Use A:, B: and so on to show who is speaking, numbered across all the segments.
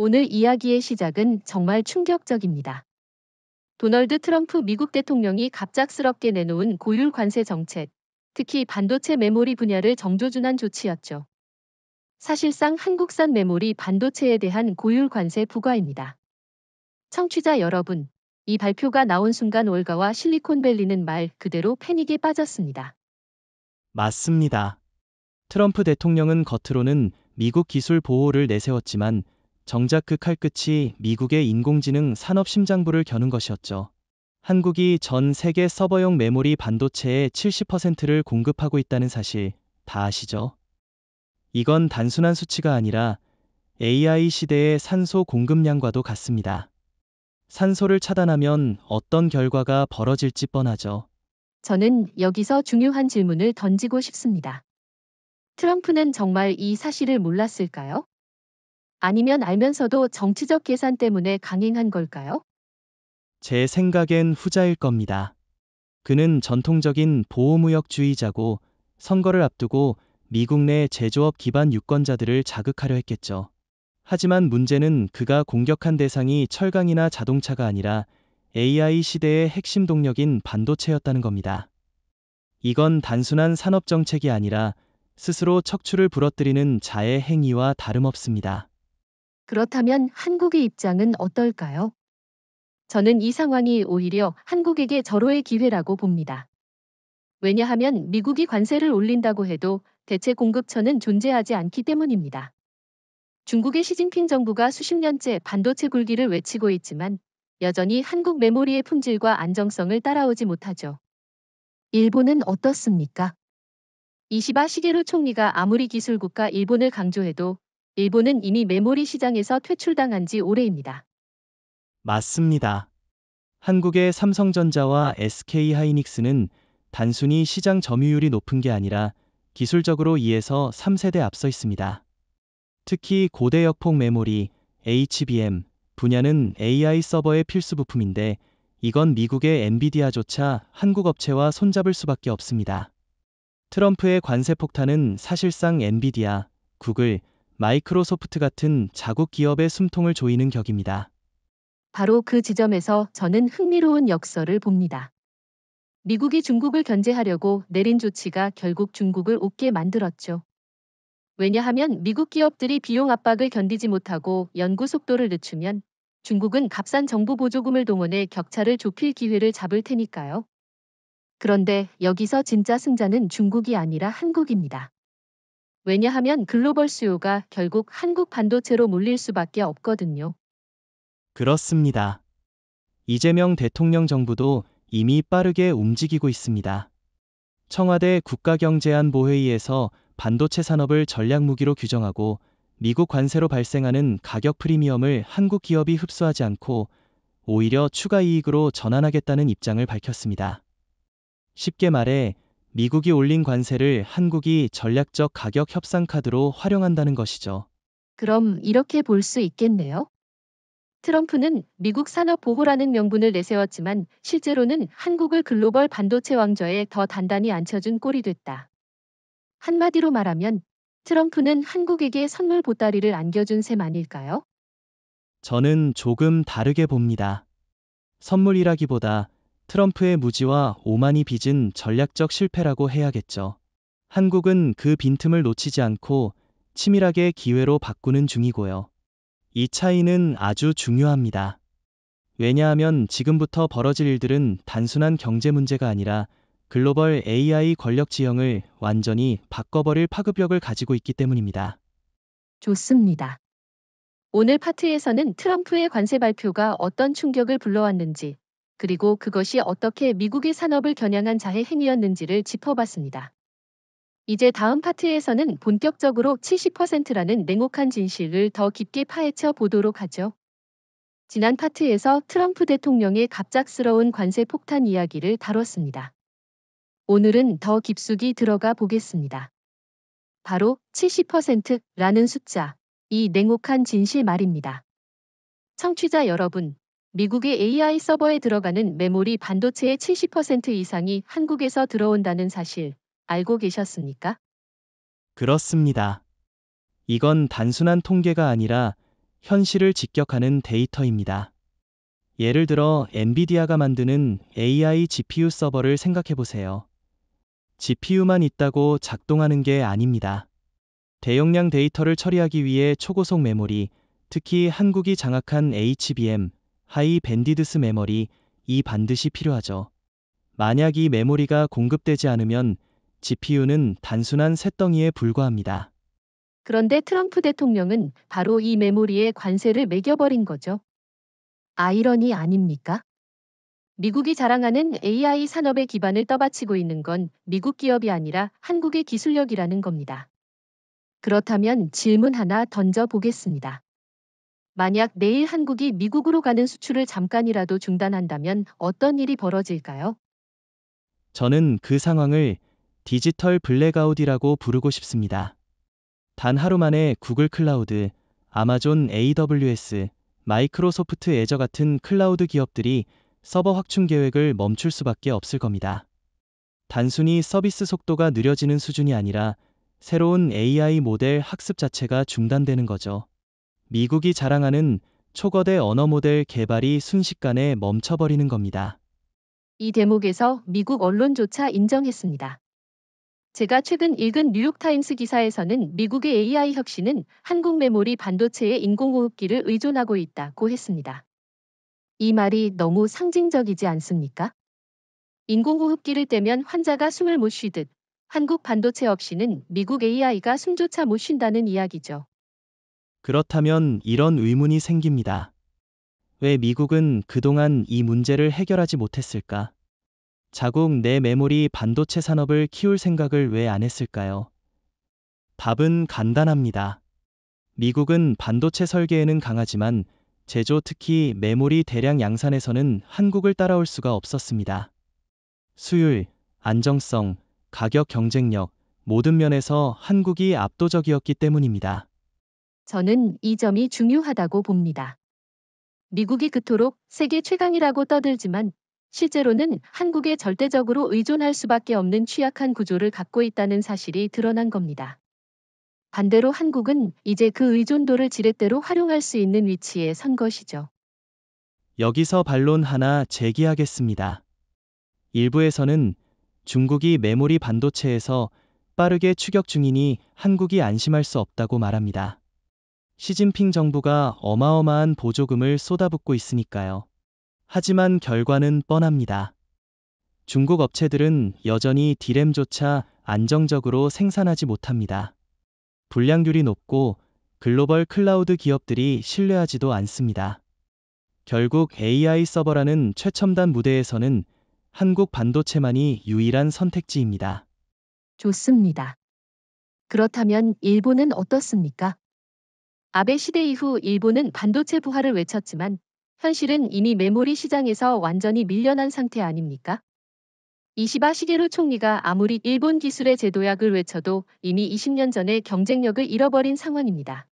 A: 오늘 이야기의 시작은 정말 충격적입니다. 도널드 트럼프 미국 대통령이 갑작스럽게 내놓은 고율 관세 정책, 특히 반도체 메모리 분야를 정조준한 조치였죠. 사실상 한국산 메모리 반도체에 대한 고율 관세 부과입니다. 청취자 여러분, 이 발표가 나온 순간 올가와 실리콘밸리는 말 그대로 패닉에 빠졌습니다.
B: 맞습니다. 트럼프 대통령은 겉으로는 미국 기술 보호를 내세웠지만 정작 그 칼끝이 미국의 인공지능 산업 심장부를 겨눈 것이었죠. 한국이 전 세계 서버용 메모리 반도체의 70%를 공급하고 있다는 사실 다 아시죠? 이건 단순한 수치가 아니라 AI 시대의 산소 공급량과도 같습니다. 산소를 차단하면 어떤 결과가 벌어질지 뻔하죠.
A: 저는 여기서 중요한 질문을 던지고 싶습니다. 트럼프는 정말 이 사실을 몰랐을까요? 아니면 알면서도 정치적 계산 때문에 강행한 걸까요?
B: 제 생각엔 후자일 겁니다. 그는 전통적인 보호무역주의자고 선거를 앞두고 미국 내 제조업 기반 유권자들을 자극하려 했겠죠. 하지만 문제는 그가 공격한 대상이 철강이나 자동차가 아니라 AI 시대의 핵심 동력인 반도체였다는 겁니다. 이건 단순한 산업정책이 아니라 스스로 척추를 부러뜨리는 자해 행위와 다름없습니다.
A: 그렇다면 한국의 입장은 어떨까요? 저는 이 상황이 오히려 한국에게 절호의 기회라고 봅니다. 왜냐하면 미국이 관세를 올린다고 해도 대체 공급처는 존재하지 않기 때문입니다. 중국의 시진핑 정부가 수십 년째 반도체 굴기를 외치고 있지만 여전히 한국 메모리의 품질과 안정성을 따라오지 못하죠. 일본은 어떻습니까? 이시바 시게루 총리가 아무리 기술국가 일본을 강조해도 일본은 이미 메모리 시장에서 퇴출당한 지 오래입니다.
B: 맞습니다. 한국의 삼성전자와 SK하이닉스는 단순히 시장 점유율이 높은 게 아니라 기술적으로 2에서 3세대 앞서 있습니다. 특히 고대 역폭 메모리, HBM 분야는 AI 서버의 필수 부품인데 이건 미국의 엔비디아조차 한국 업체와 손잡을 수밖에 없습니다. 트럼프의 관세 폭탄은 사실상 엔비디아, 구글, 마이크로소프트 같은 자국 기업의 숨통을 조이는 격입니다.
A: 바로 그 지점에서 저는 흥미로운 역설을 봅니다. 미국이 중국을 견제하려고 내린 조치가 결국 중국을 웃게 만들었죠. 왜냐하면 미국 기업들이 비용 압박을 견디지 못하고 연구 속도를 늦추면 중국은 값싼 정부 보조금을 동원해 격차를 좁힐 기회를 잡을 테니까요. 그런데 여기서 진짜 승자는 중국이 아니라 한국입니다. 왜냐하면 글로벌 수요가 결국 한국 반도체로 몰릴 수밖에 없거든요.
B: 그렇습니다. 이재명 대통령 정부도 이미 빠르게 움직이고 있습니다. 청와대 국가경제안보회의에서 반도체 산업을 전략무기로 규정하고 미국 관세로 발생하는 가격 프리미엄을 한국 기업이 흡수하지 않고 오히려 추가 이익으로 전환하겠다는 입장을 밝혔습니다. 쉽게 말해 미국이 올린 관세를 한국이 전략적 가격 협상 카드로 활용한다는 것이죠.
A: 그럼 이렇게 볼 수 있겠네요. 트럼프는 미국 산업 보호라는 명분을 내세웠지만 실제로는 한국을 글로벌 반도체 왕좌에 더 단단히 앉혀준 꼴이 됐다. 한마디로 말하면 트럼프는 한국에게 선물 보따리를 안겨준 셈 아닐까요?
B: 저는 조금 다르게 봅니다. 선물이라기보다 트럼프의 무지와 오만이 빚은 전략적 실패라고 해야겠죠. 한국은 그 빈틈을 놓치지 않고 치밀하게 기회로 바꾸는 중이고요. 이 차이는 아주 중요합니다. 왜냐하면 지금부터 벌어질 일들은 단순한 경제 문제가 아니라 글로벌 AI 권력 지형을 완전히 바꿔버릴 파급력을 가지고 있기 때문입니다.
A: 좋습니다. 오늘 파트에서는 트럼프의 관세 발표가 어떤 충격을 불러왔는지, 그리고 그것이 어떻게 미국의 산업을 겨냥한 자해 행위였는지를 짚어봤습니다. 이제 다음 파트에서는 본격적으로 70%라는 냉혹한 진실을 더 깊게 파헤쳐 보도록 하죠. 지난 파트에서 트럼프 대통령의 갑작스러운 관세 폭탄 이야기를 다뤘습니다. 오늘은 더 깊숙이 들어가 보겠습니다. 바로 70%라는 숫자, 이 냉혹한 진실 말입니다. 청취자 여러분, 미국의 AI 서버에 들어가는 메모리 반도체의 70% 이상이 한국에서 들어온다는 사실 알고 계셨습니까?
B: 그렇습니다. 이건 단순한 통계가 아니라 현실을 직격하는 데이터입니다. 예를 들어 엔비디아가 만드는 AI GPU 서버를 생각해 보세요. GPU만 있다고 작동하는 게 아닙니다. 대용량 데이터를 처리하기 위해 초고속 메모리, 특히 한국이 장악한 HBM, 하이 밴디드스 메모리, 이 반드시 필요하죠. 만약 이 메모리가 공급되지 않으면 GPU는 단순한 쇳덩이에 불과합니다.
A: 그런데 트럼프 대통령은 바로 이 메모리에 관세를 매겨버린 거죠. 아이러니 아닙니까? 미국이 자랑하는 AI 산업의 기반을 떠받치고 있는 건 미국 기업이 아니라 한국의 기술력이라는 겁니다. 그렇다면 질문 하나 던져보겠습니다. 만약 내일 한국이 미국으로 가는 수출을 잠깐이라도 중단한다면 어떤 일이 벌어질까요?
B: 저는 그 상황을 디지털 블랙아웃이라고 부르고 싶습니다. 단 하루 만에 구글 클라우드, 아마존 AWS, 마이크로소프트 애저 같은 클라우드 기업들이 서버 확충 계획을 멈출 수밖에 없을 겁니다. 단순히 서비스 속도가 느려지는 수준이 아니라 새로운 AI 모델 학습 자체가 중단되는 거죠. 미국이 자랑하는 초거대 언어 모델 개발이 순식간에 멈춰버리는 겁니다.
A: 이 대목에서 미국 언론조차 인정했습니다. 제가 최근 읽은 뉴욕타임스 기사에서는 미국의 AI 혁신은 한국 메모리 반도체의 인공호흡기를 의존하고 있다고 했습니다. 이 말이 너무 상징적이지 않습니까? 인공호흡기를 떼면 환자가 숨을 못 쉬듯 한국 반도체 없이는 미국 AI가 숨조차 못 쉰다는 이야기죠.
B: 그렇다면 이런 의문이 생깁니다. 왜 미국은 그동안 이 문제를 해결하지 못했을까? 자국 내 메모리 반도체 산업을 키울 생각을 왜 안 했을까요? 답은 간단합니다. 미국은 반도체 설계에는 강하지만 제조 특히 메모리 대량 양산에서는 한국을 따라올 수가 없었습니다. 수율, 안정성, 가격 경쟁력, 모든 면에서 한국이 압도적이었기 때문입니다.
A: 저는 이 점이 중요하다고 봅니다. 미국이 그토록 세계 최강이라고 떠들지만 실제로는 한국에 절대적으로 의존할 수밖에 없는 취약한 구조를 갖고 있다는 사실이 드러난 겁니다. 반대로 한국은 이제 그 의존도를 지렛대로 활용할 수 있는 위치에 선 것이죠.
B: 여기서 반론 하나 제기하겠습니다. 일부에서는 중국이 메모리 반도체에서 빠르게 추격 중이니 한국이 안심할 수 없다고 말합니다. 시진핑 정부가 어마어마한 보조금을 쏟아붓고 있으니까요. 하지만 결과는 뻔합니다. 중국 업체들은 여전히 디램조차 안정적으로 생산하지 못합니다. 불량률이 높고 글로벌 클라우드 기업들이 신뢰하지도 않습니다. 결국 AI 서버라는 최첨단 무대에서는 한국 반도체만이 유일한 선택지입니다.
A: 좋습니다. 그렇다면 일본은 어떻습니까? 아베 시대 이후 일본은 반도체 부활을 외쳤지만 현실은 이미 메모리 시장에서 완전히 밀려난 상태 아닙니까? 이시바 시게루 총리가 아무리 일본 기술의 재도약을 외쳐도 이미 20년 전에 경쟁력을 잃어버린 상황입니다.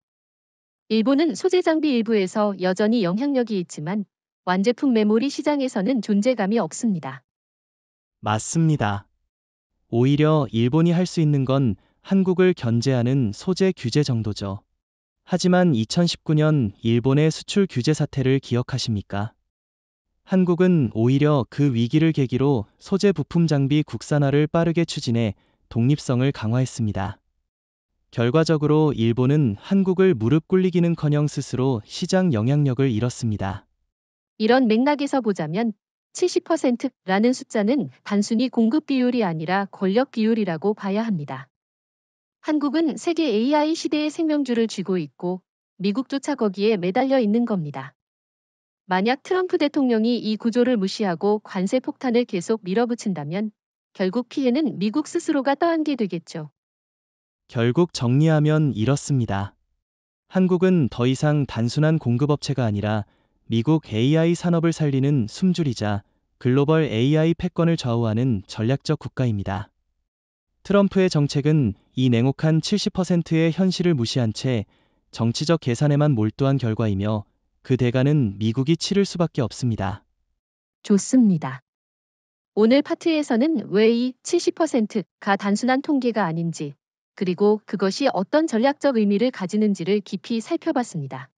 A: 일본은 소재 장비 일부에서 여전히 영향력이 있지만 완제품 메모리 시장에서는 존재감이 없습니다.
B: 맞습니다. 오히려 일본이 할 수 있는 건 한국을 견제하는 소재 규제 정도죠. 하지만 2019년 일본의 수출 규제 사태를 기억하십니까? 한국은 오히려 그 위기를 계기로 소재 부품 장비 국산화를 빠르게 추진해 독립성을 강화했습니다. 결과적으로 일본은 한국을 무릎 꿇리기는커녕 스스로 시장 영향력을 잃었습니다.
A: 이런 맥락에서 보자면 70%라는 숫자는 단순히 공급 비율이 아니라 권력 비율이라고 봐야 합니다. 한국은 세계 AI 시대의 생명줄을 쥐고 있고 미국조차 거기에 매달려 있는 겁니다. 만약 트럼프 대통령이 이 구조를 무시하고 관세 폭탄을 계속 밀어붙인다면 결국 피해는 미국 스스로가 떠안게 되겠죠.
B: 결국 정리하면 이렇습니다. 한국은 더 이상 단순한 공급업체가 아니라 미국 AI 산업을 살리는 숨줄이자 글로벌 AI 패권을 좌우하는 전략적 국가입니다. 트럼프의 정책은 이 냉혹한 70%의 현실을 무시한 채 정치적 계산에만 몰두한 결과이며 그 대가는 미국이 치를 수밖에 없습니다.
A: 좋습니다. 오늘 파트에서는 왜 이 70%가 단순한 통계가 아닌지, 그리고 그것이 어떤 전략적 의미를 가지는지를 깊이 살펴봤습니다.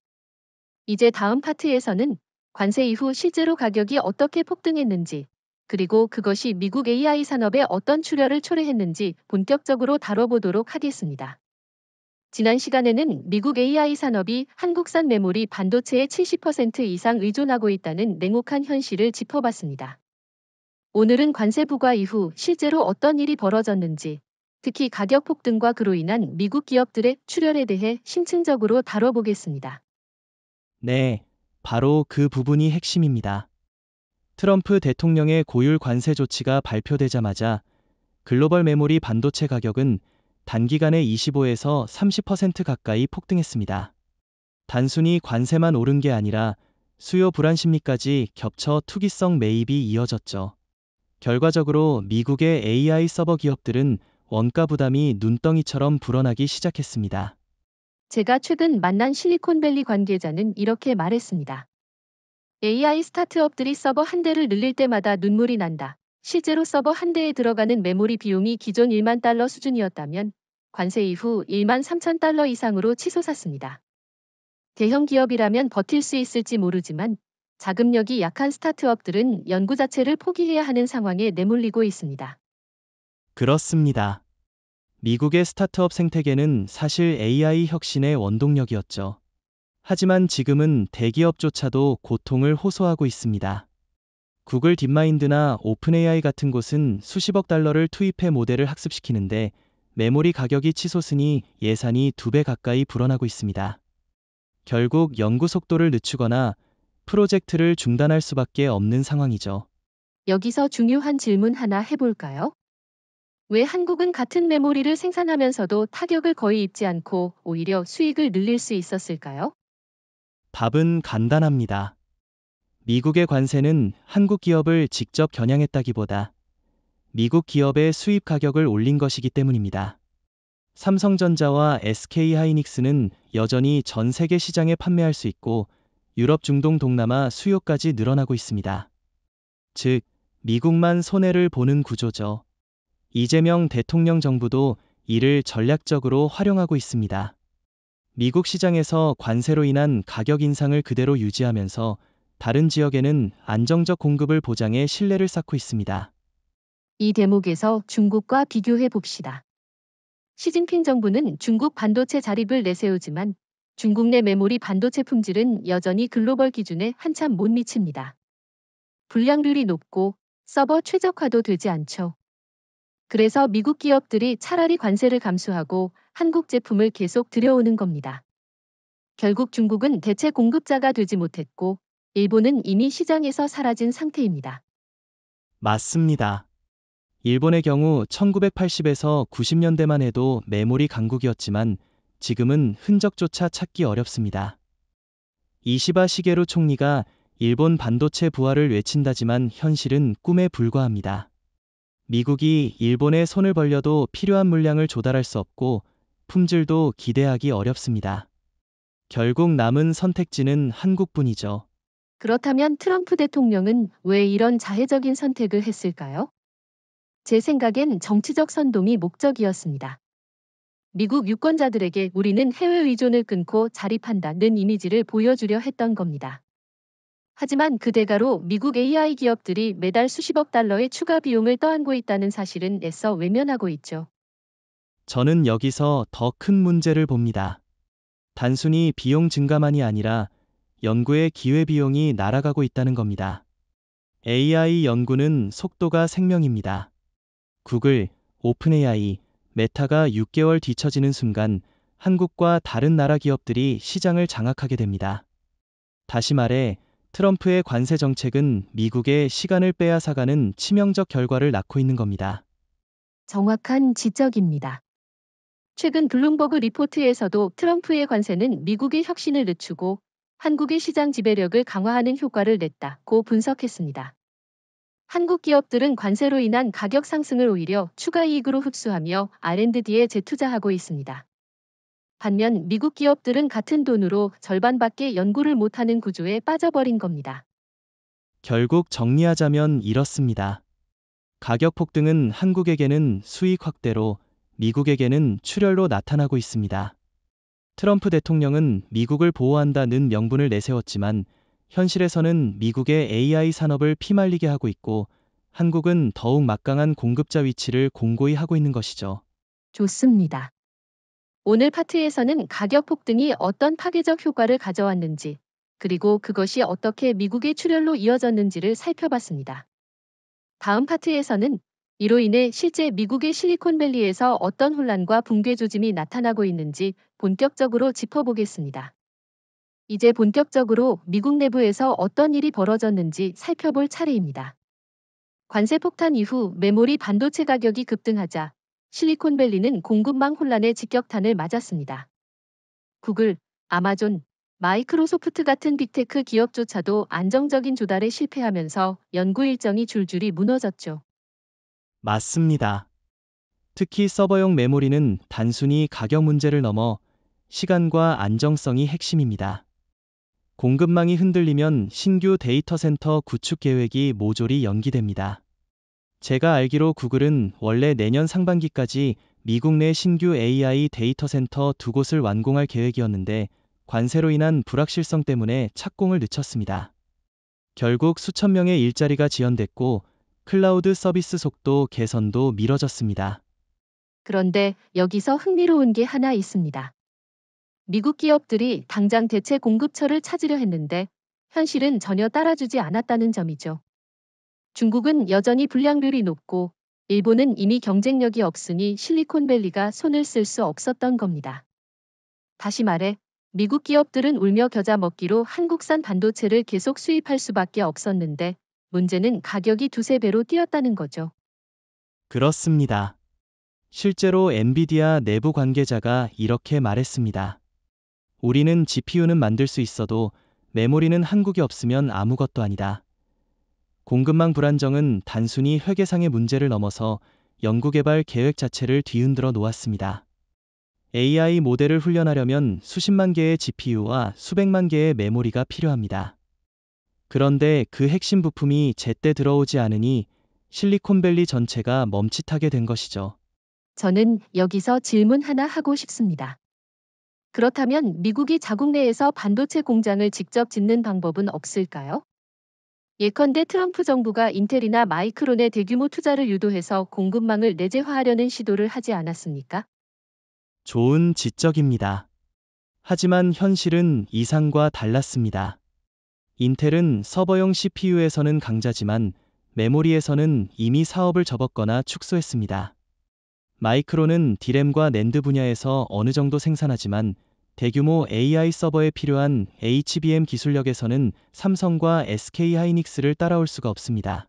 A: 이제 다음 파트에서는 관세 이후 실제로 가격이 어떻게 폭등했는지, 그리고 그것이 미국 AI 산업에 어떤 출혈을 초래했는지 본격적으로 다뤄보도록 하겠습니다. 지난 시간에는 미국 AI 산업이 한국산 메모리 반도체의 70% 이상 의존하고 있다는 냉혹한 현실을 짚어봤습니다. 오늘은 관세 부과 이후 실제로 어떤 일이 벌어졌는지, 특히 가격 폭등과 그로 인한 미국 기업들의 출혈에 대해 심층적으로 다뤄보겠습니다.
B: 네, 바로 그 부분이 핵심입니다. 트럼프 대통령의 고율 관세 조치가 발표되자마자 글로벌 메모리 반도체 가격은 단기간에 25에서 30% 가까이 폭등했습니다. 단순히 관세만 오른 게 아니라 수요 불안 심리까지 겹쳐 투기성 매입이 이어졌죠. 결과적으로 미국의 AI 서버 기업들은 원가 부담이 눈덩이처럼 불어나기 시작했습니다.
A: 제가 최근 만난 실리콘밸리 관계자는 이렇게 말했습니다. AI 스타트업들이 서버 한 대를 늘릴 때마다 눈물이 난다. 실제로 서버 한 대에 들어가는 메모리 비용이 기존 1만 달러 수준이었다면 관세 이후 1만 3천 달러 이상으로 치솟았습니다. 대형 기업이라면 버틸 수 있을지 모르지만 자금력이 약한 스타트업들은 연구 자체를 포기해야 하는 상황에 내몰리고 있습니다.
B: 그렇습니다. 미국의 스타트업 생태계는 사실 AI 혁신의 원동력이었죠. 하지만 지금은 대기업조차도 고통을 호소하고 있습니다. 구글 딥마인드나 오픈AI 같은 곳은 수십억 달러를 투입해 모델을 학습시키는데 메모리 가격이 치솟으니 예산이 2배 가까이 불어나고 있습니다. 결국 연구 속도를 늦추거나 프로젝트를 중단할 수밖에 없는 상황이죠.
A: 여기서 중요한 질문 하나 해볼까요? 왜 한국은 같은 메모리를 생산하면서도 타격을 거의 입지 않고 오히려 수익을 늘릴 수 있었을까요?
B: 답은 간단합니다. 미국의 관세는 한국 기업을 직접 겨냥했다기보다 미국 기업의 수입 가격을 올린 것이기 때문입니다. 삼성전자와 SK하이닉스는 여전히 전 세계 시장에 판매할 수 있고 유럽, 중동, 동남아 수요까지 늘어나고 있습니다. 즉, 미국만 손해를 보는 구조죠. 이재명 대통령 정부도 이를 전략적으로 활용하고 있습니다. 미국 시장에서 관세로 인한 가격 인상을 그대로 유지하면서 다른 지역에는 안정적 공급을 보장해 신뢰를 쌓고 있습니다.
A: 이 대목에서 중국과 비교해 봅시다. 시진핑 정부는 중국 반도체 자립을 내세우지만 중국 내 메모리 반도체 품질은 여전히 글로벌 기준에 한참 못 미칩니다. 불량률이 높고 서버 최적화도 되지 않죠. 그래서 미국 기업들이 차라리 관세를 감수하고 한국 제품을 계속 들여오는 겁니다. 결국 중국은 대체 공급자가 되지 못했고 일본은 이미 시장에서 사라진 상태입니다.
B: 맞습니다. 일본의 경우 1980에서 90년대만 해도 메모리 강국이었지만 지금은 흔적조차 찾기 어렵습니다. 이시바 시게루 총리가 일본 반도체 부활을 외친다지만 현실은 꿈에 불과합니다. 미국이 일본에 손을 벌려도 필요한 물량을 조달할 수 없고 품질도 기대하기 어렵습니다. 결국 남은 선택지는 한국뿐이죠.
A: 그렇다면 트럼프 대통령은 왜 이런 자해적인 선택을 했을까요? 제 생각엔 정치적 선동이 목적이었습니다. 미국 유권자들에게 우리는 해외 의존을 끊고 자립한다는 이미지를 보여주려 했던 겁니다. 하지만 그 대가로 미국 AI 기업들이 매달 수십억 달러의 추가 비용을 떠안고 있다는 사실은 애써 외면하고 있죠.
B: 저는 여기서 더 큰 문제를 봅니다. 단순히 비용 증가만이 아니라 연구의 기회비용이 날아가고 있다는 겁니다. AI 연구는 속도가 생명입니다. 구글, 오픈AI, 메타가 6개월 뒤처지는 순간 한국과 다른 나라 기업들이 시장을 장악하게 됩니다. 다시 말해, 트럼프의 관세 정책은 미국의 시간을 빼앗아가는 치명적 결과를 낳고 있는 겁니다.
A: 정확한 지적입니다. 최근 블룸버그 리포트에서도 트럼프의 관세는 미국의 혁신을 늦추고 한국의 시장 지배력을 강화하는 효과를 냈다고 분석했습니다. 한국 기업들은 관세로 인한 가격 상승을 오히려 추가 이익으로 흡수하며 R&D에 재투자하고 있습니다. 반면 미국 기업들은 같은 돈으로 절반밖에 연구를 못하는 구조에 빠져버린 겁니다.
B: 결국 정리하자면 이렇습니다. 가격 폭등은 한국에게는 수익 확대로, 미국에게는 출혈로 나타나고 있습니다. 트럼프 대통령은 미국을 보호한다는 명분을 내세웠지만 현실에서는 미국의 AI 산업을 피말리게 하고 있고 한국은 더욱 막강한 공급자 위치를 공고히 하고 있는 것이죠.
A: 좋습니다. 오늘 파트에서는 가격 폭등이 어떤 파괴적 효과를 가져왔는지, 그리고 그것이 어떻게 미국의 출혈로 이어졌는지를 살펴봤습니다. 다음 파트에서는 이로 인해 실제 미국의 실리콘밸리에서 어떤 혼란과 붕괴 조짐이 나타나고 있는지 본격적으로 짚어보겠습니다. 이제 본격적으로 미국 내부에서 어떤 일이 벌어졌는지 살펴볼 차례입니다. 관세 폭탄 이후 메모리 반도체 가격이 급등하자 실리콘밸리는 공급망 혼란의 직격탄을 맞았습니다. 구글, 아마존, 마이크로소프트 같은 빅테크 기업조차도 안정적인 조달에 실패하면서 연구 일정이 줄줄이 무너졌죠.
B: 맞습니다. 특히 서버용 메모리는 단순히 가격 문제를 넘어 시간과 안정성이 핵심입니다. 공급망이 흔들리면 신규 데이터 센터 구축 계획이 모조리 연기됩니다. 제가 알기로 구글은 원래 내년 상반기까지 미국 내 신규 AI 데이터 센터 2곳을 완공할 계획이었는데 관세로 인한 불확실성 때문에 착공을 늦췄습니다. 결국 수천 명의 일자리가 지연됐고 클라우드 서비스 속도 개선도 미뤄졌습니다.
A: 그런데 여기서 흥미로운 게 하나 있습니다. 미국 기업들이 당장 대체 공급처를 찾으려 했는데 현실은 전혀 따라주지 않았다는 점이죠. 중국은 여전히 불량률이 높고 일본은 이미 경쟁력이 없으니 실리콘밸리가 손을 쓸 수 없었던 겁니다. 다시 말해 미국 기업들은 울며 겨자 먹기로 한국산 반도체를 계속 수입할 수밖에 없었는데 문제는 가격이 두세 배로 뛰었다는 거죠.
B: 그렇습니다. 실제로 엔비디아 내부 관계자가 이렇게 말했습니다. 우리는 GPU는 만들 수 있어도 메모리는 한국에 없으면 아무것도 아니다. 공급망 불안정은 단순히 회계상의 문제를 넘어서 연구개발 계획 자체를 뒤흔들어 놓았습니다. AI 모델을 훈련하려면 수십만 개의 GPU와 수백만 개의 메모리가 필요합니다. 그런데 그 핵심 부품이 제때 들어오지 않으니 실리콘밸리 전체가 멈칫하게 된 것이죠.
A: 저는 여기서 질문 하나 하고 싶습니다. 그렇다면 미국이 자국 내에서 반도체 공장을 직접 짓는 방법은 없을까요? 예컨대 트럼프 정부가 인텔이나 마이크론의 대규모 투자를 유도해서 공급망을 내재화하려는 시도를 하지 않았습니까?
B: 좋은 지적입니다. 하지만 현실은 이상과 달랐습니다. 인텔은 서버용 CPU에서는 강자지만 메모리에서는 이미 사업을 접었거나 축소했습니다. 마이크론은 디램과 낸드 분야에서 어느 정도 생산하지만 대규모 AI 서버에 필요한 HBM 기술력에서는 삼성과 SK 하이닉스를 따라올 수가 없습니다.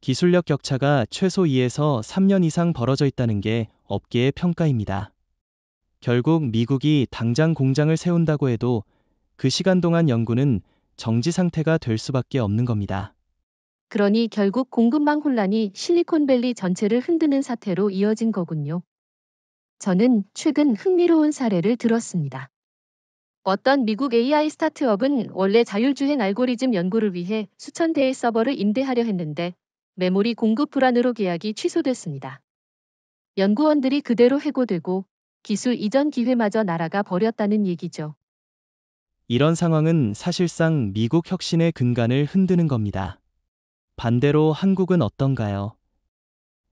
B: 기술력 격차가 최소 2에서 3년 이상 벌어져 있다는 게 업계의 평가입니다. 결국 미국이 당장 공장을 세운다고 해도 그 시간 동안 연구는 정지 상태가 될 수밖에 없는 겁니다.
A: 그러니 결국 공급망 혼란이 실리콘밸리 전체를 흔드는 사태로 이어진 거군요. 저는 최근 흥미로운 사례를 들었습니다. 어떤 미국 AI 스타트업은 원래 자율주행 알고리즘 연구를 위해 수천 대의 서버를 임대하려 했는데 메모리 공급 불안으로 계약이 취소됐습니다. 연구원들이 그대로 해고되고 기술 이전 기회마저 날아가 버렸다는 얘기죠.
B: 이런 상황은 사실상 미국 혁신의 근간을 흔드는 겁니다. 반대로 한국은 어떤가요?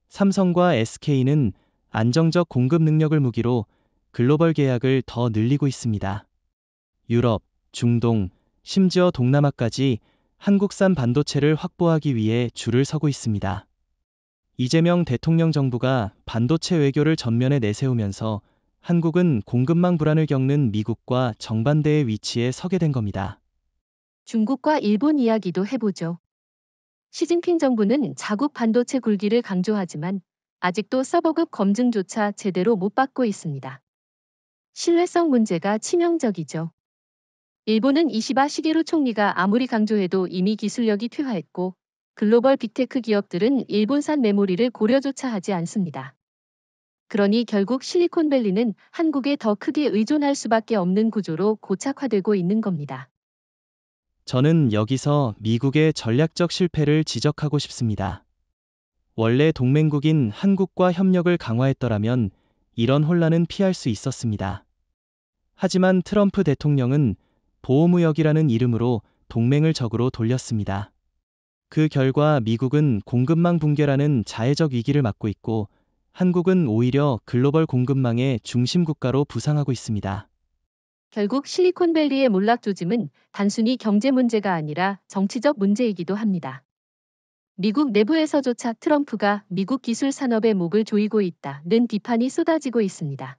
B: 삼성과 SK는 안정적 공급 능력을 무기로 글로벌 계약을 더 늘리고 있습니다. 유럽, 중동, 심지어 동남아까지 한국산 반도체를 확보하기 위해 줄을 서고 있습니다. 이재명 대통령 정부가 반도체 외교를 전면에 내세우면서 한국은 공급망 불안을 겪는 미국과 정반대의 위치에 서게 된 겁니다.
A: 중국과 일본 이야기도 해보죠. 시진핑 정부는 자국 반도체 굴기를 강조하지만 아직도 서버급 검증조차 제대로 못 받고 있습니다. 신뢰성 문제가 치명적이죠. 일본은 이시바 시게루 총리가 아무리 강조해도 이미 기술력이 퇴화했고 글로벌 빅테크 기업들은 일본산 메모리를 고려조차 하지 않습니다. 그러니 결국 실리콘밸리는 한국에 더 크게 의존할 수밖에 없는 구조로 고착화되고 있는 겁니다.
B: 저는 여기서 미국의 전략적 실패를 지적하고 싶습니다. 원래 동맹국인 한국과 협력을 강화했더라면 이런 혼란은 피할 수 있었습니다. 하지만 트럼프 대통령은 보호무역이라는 이름으로 동맹을 적으로 돌렸습니다. 그 결과 미국은 공급망 붕괴라는 자해적 위기를 맞고 있고 한국은 오히려 글로벌 공급망의 중심 국가로 부상하고 있습니다.
A: 결국 실리콘밸리의 몰락조짐은 단순히 경제 문제가 아니라 정치적 문제이기도 합니다. 미국 내부에서조차 트럼프가 미국 기술 산업의 목을 조이고 있다는 비판이 쏟아지고 있습니다.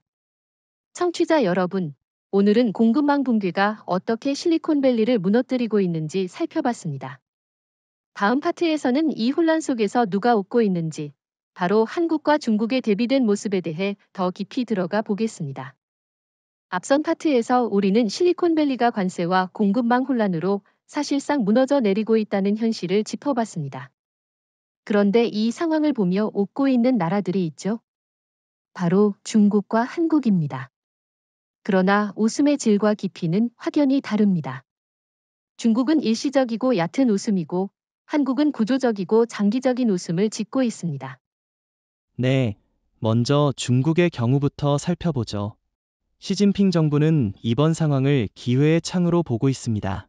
A: 청취자 여러분, 오늘은 공급망 붕괴가 어떻게 실리콘밸리를 무너뜨리고 있는지 살펴봤습니다. 다음 파트에서는 이 혼란 속에서 누가 웃고 있는지, 바로 한국과 중국의 대비된 모습에 대해 더 깊이 들어가 보겠습니다. 앞선 파트에서 우리는 실리콘밸리가 관세와 공급망 혼란으로 사실상 무너져 내리고 있다는 현실을 짚어봤습니다. 그런데 이 상황을 보며 웃고 있는 나라들이 있죠. 바로 중국과 한국입니다. 그러나 웃음의 질과 깊이는 확연히 다릅니다. 중국은 일시적이고 얕은 웃음이고 한국은 구조적이고 장기적인 웃음을 짓고 있습니다.
B: 네, 먼저 중국의 경우부터 살펴보죠. 시진핑 정부는 이번 상황을 기회의 창으로 보고 있습니다.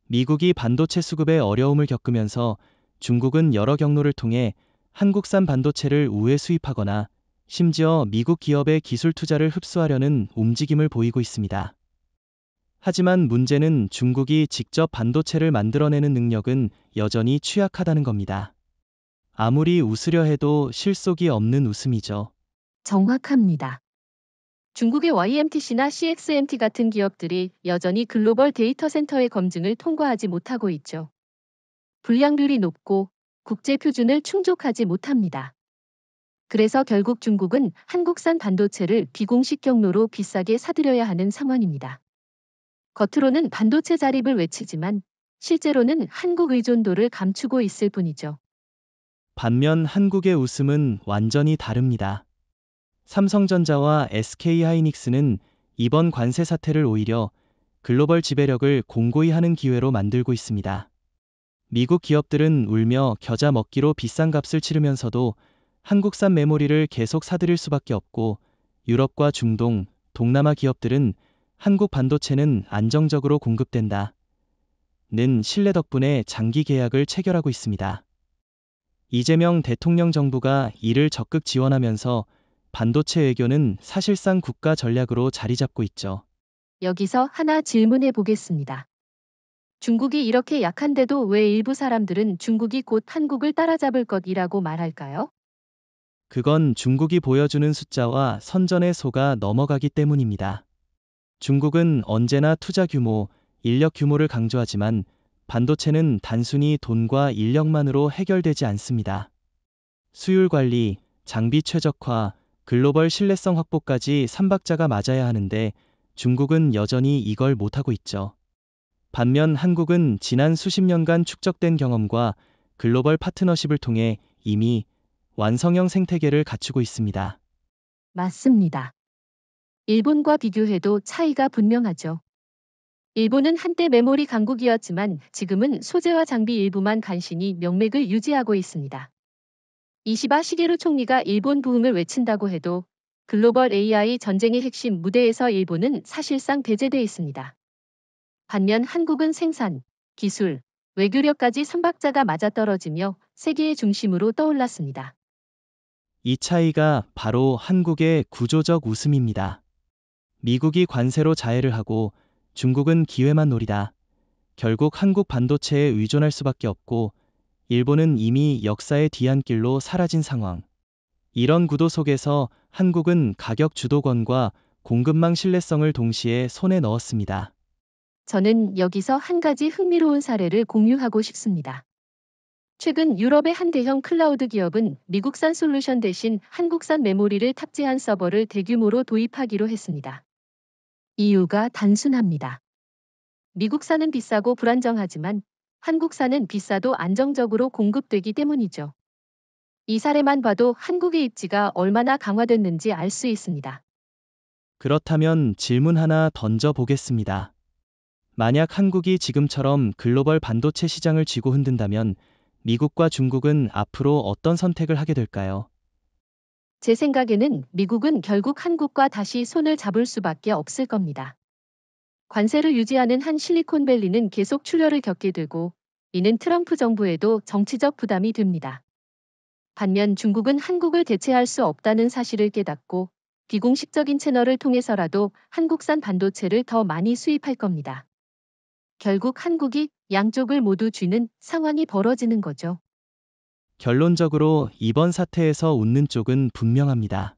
B: 미국이 반도체 수급에 어려움을 겪으면서 중국은 여러 경로를 통해 한국산 반도체를 우회 수입하거나 심지어 미국 기업의 기술 투자를 흡수하려는 움직임을 보이고 있습니다. 하지만 문제는 중국이 직접 반도체를 만들어내는 능력은 여전히 취약하다는 겁니다. 아무리 웃으려 해도 실속이 없는 웃음이죠.
A: 정확합니다. 중국의 YMTC나 CXMT 같은 기업들이 여전히 글로벌 데이터 센터의 검증을 통과하지 못하고 있죠. 불량률이 높고 국제 표준을 충족하지 못합니다. 그래서 결국 중국은 한국산 반도체를 비공식 경로로 비싸게 사들여야 하는 상황입니다. 겉으로는 반도체 자립을 외치지만 실제로는 한국 의존도를 감추고 있을 뿐이죠.
B: 반면 한국의 웃음은 완전히 다릅니다. 삼성전자와 SK하이닉스는 이번 관세 사태를 오히려 글로벌 지배력을 공고히 하는 기회로 만들고 있습니다. 미국 기업들은 울며 겨자 먹기로 비싼 값을 치르면서도 한국산 메모리를 계속 사들일 수밖에 없고 유럽과 중동, 동남아 기업들은 한국 반도체는 안정적으로 공급된다 는 신뢰 덕분에 장기 계약을 체결하고 있습니다. 이재명 대통령 정부가 이를 적극 지원하면서 반도체 외교는 사실상 국가 전략으로 자리 잡고 있죠.
A: 여기서 하나 질문해 보겠습니다. 중국이 이렇게 약한데도 왜 일부 사람들은 중국이 곧 한국을 따라잡을 것이라고 말할까요?
B: 그건 중국이 보여주는 숫자와 선전의 소가 넘어가기 때문입니다. 중국은 언제나 투자 규모, 인력 규모를 강조하지만 반도체는 단순히 돈과 인력만으로 해결되지 않습니다. 수율 관리, 장비 최적화, 글로벌 신뢰성 확보까지 삼박자가 맞아야 하는데 중국은 여전히 이걸 못하고 있죠. 반면 한국은 지난 수십 년간 축적된 경험과 글로벌 파트너십을 통해 이미 완성형 생태계를 갖추고 있습니다.
A: 맞습니다. 일본과 비교해도 차이가 분명하죠. 일본은 한때 메모리 강국이었지만 지금은 소재와 장비 일부만 간신히 명맥을 유지하고 있습니다. 이시바 시게루 총리가 일본 부흥을 외친다고 해도 글로벌 AI 전쟁의 핵심 무대에서 일본은 사실상 배제돼 있습니다. 반면 한국은 생산, 기술, 외교력까지 삼박자가 맞아떨어지며 세계의 중심으로 떠올랐습니다.
B: 이 차이가 바로 한국의 구조적 웃음입니다. 미국이 관세로 자해를 하고 중국은 기회만 노리다. 결국 한국 반도체에 의존할 수밖에 없고 일본은 이미 역사의 뒤안길로 사라진 상황. 이런 구도 속에서 한국은 가격 주도권과 공급망 신뢰성을 동시에 손에 넣었습니다.
A: 저는 여기서 한 가지 흥미로운 사례를 공유하고 싶습니다. 최근 유럽의 한 대형 클라우드 기업은 미국산 솔루션 대신 한국산 메모리를 탑재한 서버를 대규모로 도입하기로 했습니다. 이유가 단순합니다. 미국산은 비싸고 불안정하지만 한국산은 비싸도 안정적으로 공급되기 때문이죠. 이 사례만 봐도 한국의 입지가 얼마나 강화됐는지 알 수 있습니다.
B: 그렇다면 질문 하나 던져 보겠습니다. 만약 한국이 지금처럼 글로벌 반도체 시장을 쥐고 흔든다면 미국과 중국은 앞으로 어떤 선택을 하게 될까요?
A: 제 생각에는 미국은 결국 한국과 다시 손을 잡을 수밖에 없을 겁니다. 관세를 유지하는 한 실리콘밸리는 계속 출혈을 겪게 되고 이는 트럼프 정부에도 정치적 부담이 됩니다. 반면 중국은 한국을 대체할 수 없다는 사실을 깨닫고 비공식적인 채널을 통해서라도 한국산 반도체를 더 많이 수입할 겁니다. 결국 한국이 양쪽을 모두 쥐는 상황이 벌어지는 거죠.
B: 결론적으로 이번 사태에서 웃는 쪽은 분명합니다.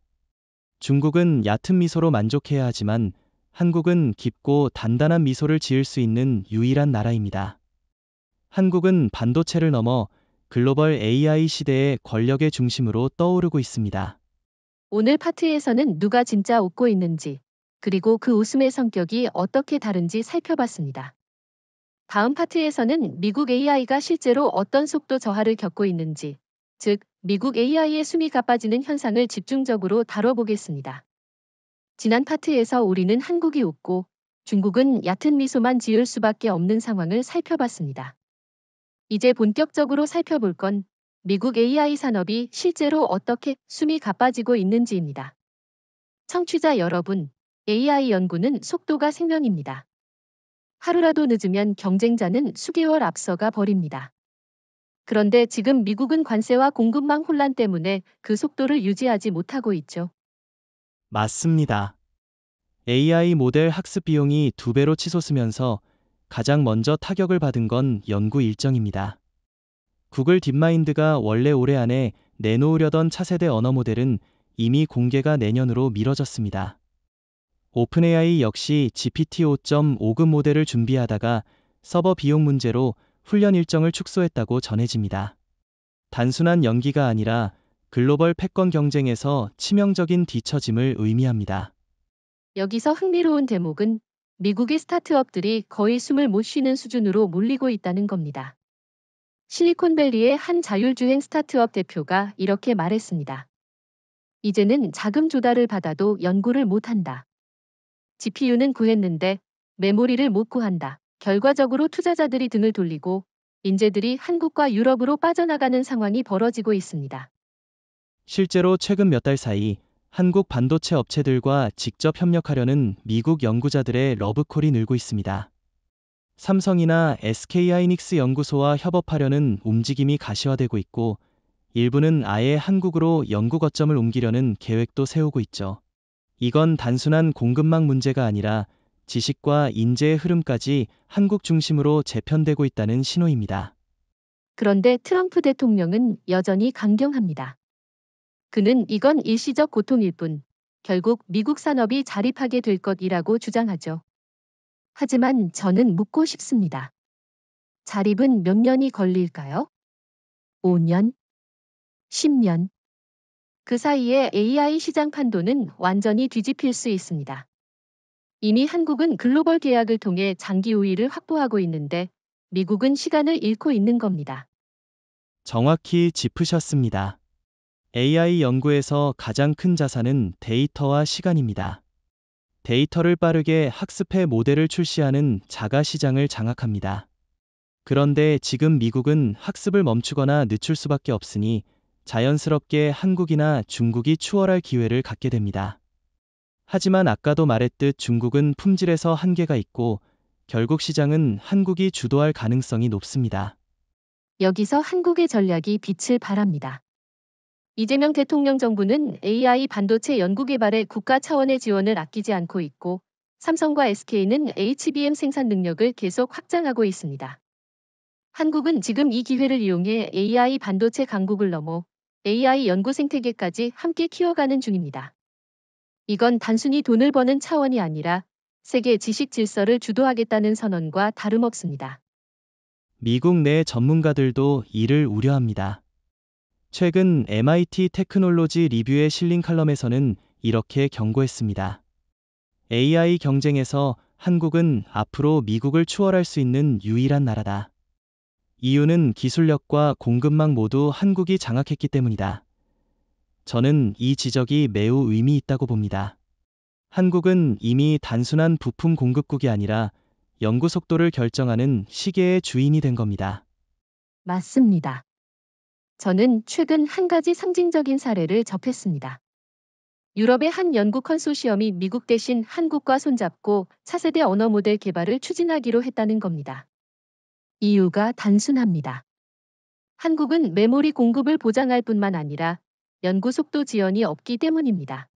B: 중국은 얕은 미소로 만족해야 하지만 한국은 깊고 단단한 미소를 지을 수 있는 유일한 나라입니다. 한국은 반도체를 넘어 글로벌 AI 시대의 권력의 중심으로 떠오르고 있습니다.
A: 오늘 파트에서는 누가 진짜 웃고 있는지, 그리고 그 웃음의 성격이 어떻게 다른지 살펴봤습니다. 다음 파트에서는 미국 AI가 실제로 어떤 속도 저하를 겪고 있는지, 즉, 미국 AI의 숨이 가빠지는 현상을 집중적으로 다뤄보겠습니다. 지난 파트에서 우리는 한국이 웃고 중국은 얕은 미소만 지을 수밖에 없는 상황을 살펴봤습니다. 이제 본격적으로 살펴볼 건 미국 AI 산업이 실제로 어떻게 숨이 가빠지고 있는지입니다. 청취자 여러분, AI 연구는 속도가 생명입니다. 하루라도 늦으면 경쟁자는 수개월 앞서가 버립니다. 그런데 지금 미국은 관세와 공급망 혼란 때문에 그 속도를 유지하지 못하고 있죠.
B: 맞습니다. AI 모델 학습 비용이 2배로 치솟으면서 가장 먼저 타격을 받은 건 연구 일정입니다. 구글 딥마인드가 원래 올해 안에 내놓으려던 차세대 언어 모델은 이미 공개가 내년으로 미뤄졌습니다. 오픈AI 역시 GPT 5.5급 모델을 준비하다가 서버 비용 문제로 훈련 일정을 축소했다고 전해집니다. 단순한 연기가 아니라 글로벌 패권 경쟁에서 치명적인 뒤처짐을 의미합니다.
A: 여기서 흥미로운 대목은 미국의 스타트업들이 거의 숨을 못 쉬는 수준으로 몰리고 있다는 겁니다. 실리콘밸리의 한 자율주행 스타트업 대표가 이렇게 말했습니다. 이제는 자금 조달을 받아도 연구를 못한다. GPU는 구했는데 메모리를 못 구한다. 결과적으로 투자자들이 등을 돌리고 인재들이 한국과 유럽으로 빠져나가는 상황이 벌어지고 있습니다.
B: 실제로 최근 몇 달 사이 한국 반도체 업체들과 직접 협력하려는 미국 연구자들의 러브콜이 늘고 있습니다. 삼성이나 SK하이닉스 연구소와 협업하려는 움직임이 가시화되고 있고 일부는 아예 한국으로 연구 거점을 옮기려는 계획도 세우고 있죠. 이건 단순한 공급망 문제가 아니라 지식과 인재의 흐름까지 한국 중심으로 재편되고 있다는 신호입니다.
A: 그런데 트럼프 대통령은 여전히 강경합니다. 그는 이건 일시적 고통일 뿐 결국 미국 산업이 자립하게 될 것이라고 주장하죠. 하지만 저는 묻고 싶습니다. 자립은 몇 년이 걸릴까요? 5년? 10년? 그 사이에 AI 시장 판도는 완전히 뒤집힐 수 있습니다. 이미 한국은 글로벌 계약을 통해 장기 우위를 확보하고 있는데 미국은 시간을 잃고 있는 겁니다.
B: 정확히 짚으셨습니다. AI 연구에서 가장 큰 자산은 데이터와 시간입니다. 데이터를 빠르게 학습해 모델을 출시하는 자가 시장을 장악합니다. 그런데 지금 미국은 학습을 멈추거나 늦출 수밖에 없으니 자연스럽게 한국이나 중국이 추월할 기회를 갖게 됩니다. 하지만 아까도 말했듯 중국은 품질에서 한계가 있고 결국 시장은 한국이 주도할 가능성이 높습니다.
A: 여기서 한국의 전략이 빛을 발합니다. 이재명 대통령 정부는 AI 반도체 연구개발에 국가 차원의 지원을 아끼지 않고 있고 삼성과 SK는 HBM 생산 능력을 계속 확장하고 있습니다. 한국은 지금 이 기회를 이용해 AI 반도체 강국을 넘어 AI 연구 생태계까지 함께 키워가는 중입니다. 이건 단순히 돈을 버는 차원이 아니라 세계 지식 질서를 주도하겠다는 선언과 다름없습니다.
B: 미국 내 전문가들도 이를 우려합니다. 최근 MIT 테크놀로지 리뷰에 실린 칼럼에서는 이렇게 경고했습니다. AI 경쟁에서 한국은 앞으로 미국을 추월할 수 있는 유일한 나라다. 이유는 기술력과 공급망 모두 한국이 장악했기 때문이다. 저는 이 지적이 매우 의미 있다고 봅니다. 한국은 이미 단순한 부품 공급국이 아니라 연구 속도를 결정하는 시계의 주인이 된 겁니다.
A: 맞습니다. 저는 최근 한 가지 상징적인 사례를 접했습니다. 유럽의 한 연구 컨소시엄이 미국 대신 한국과 손잡고 차세대 언어 모델 개발을 추진하기로 했다는 겁니다. 이유가 단순합니다. 한국은 메모리 공급을 보장할 뿐만 아니라 연구 속도 지연이 없기 때문입니다.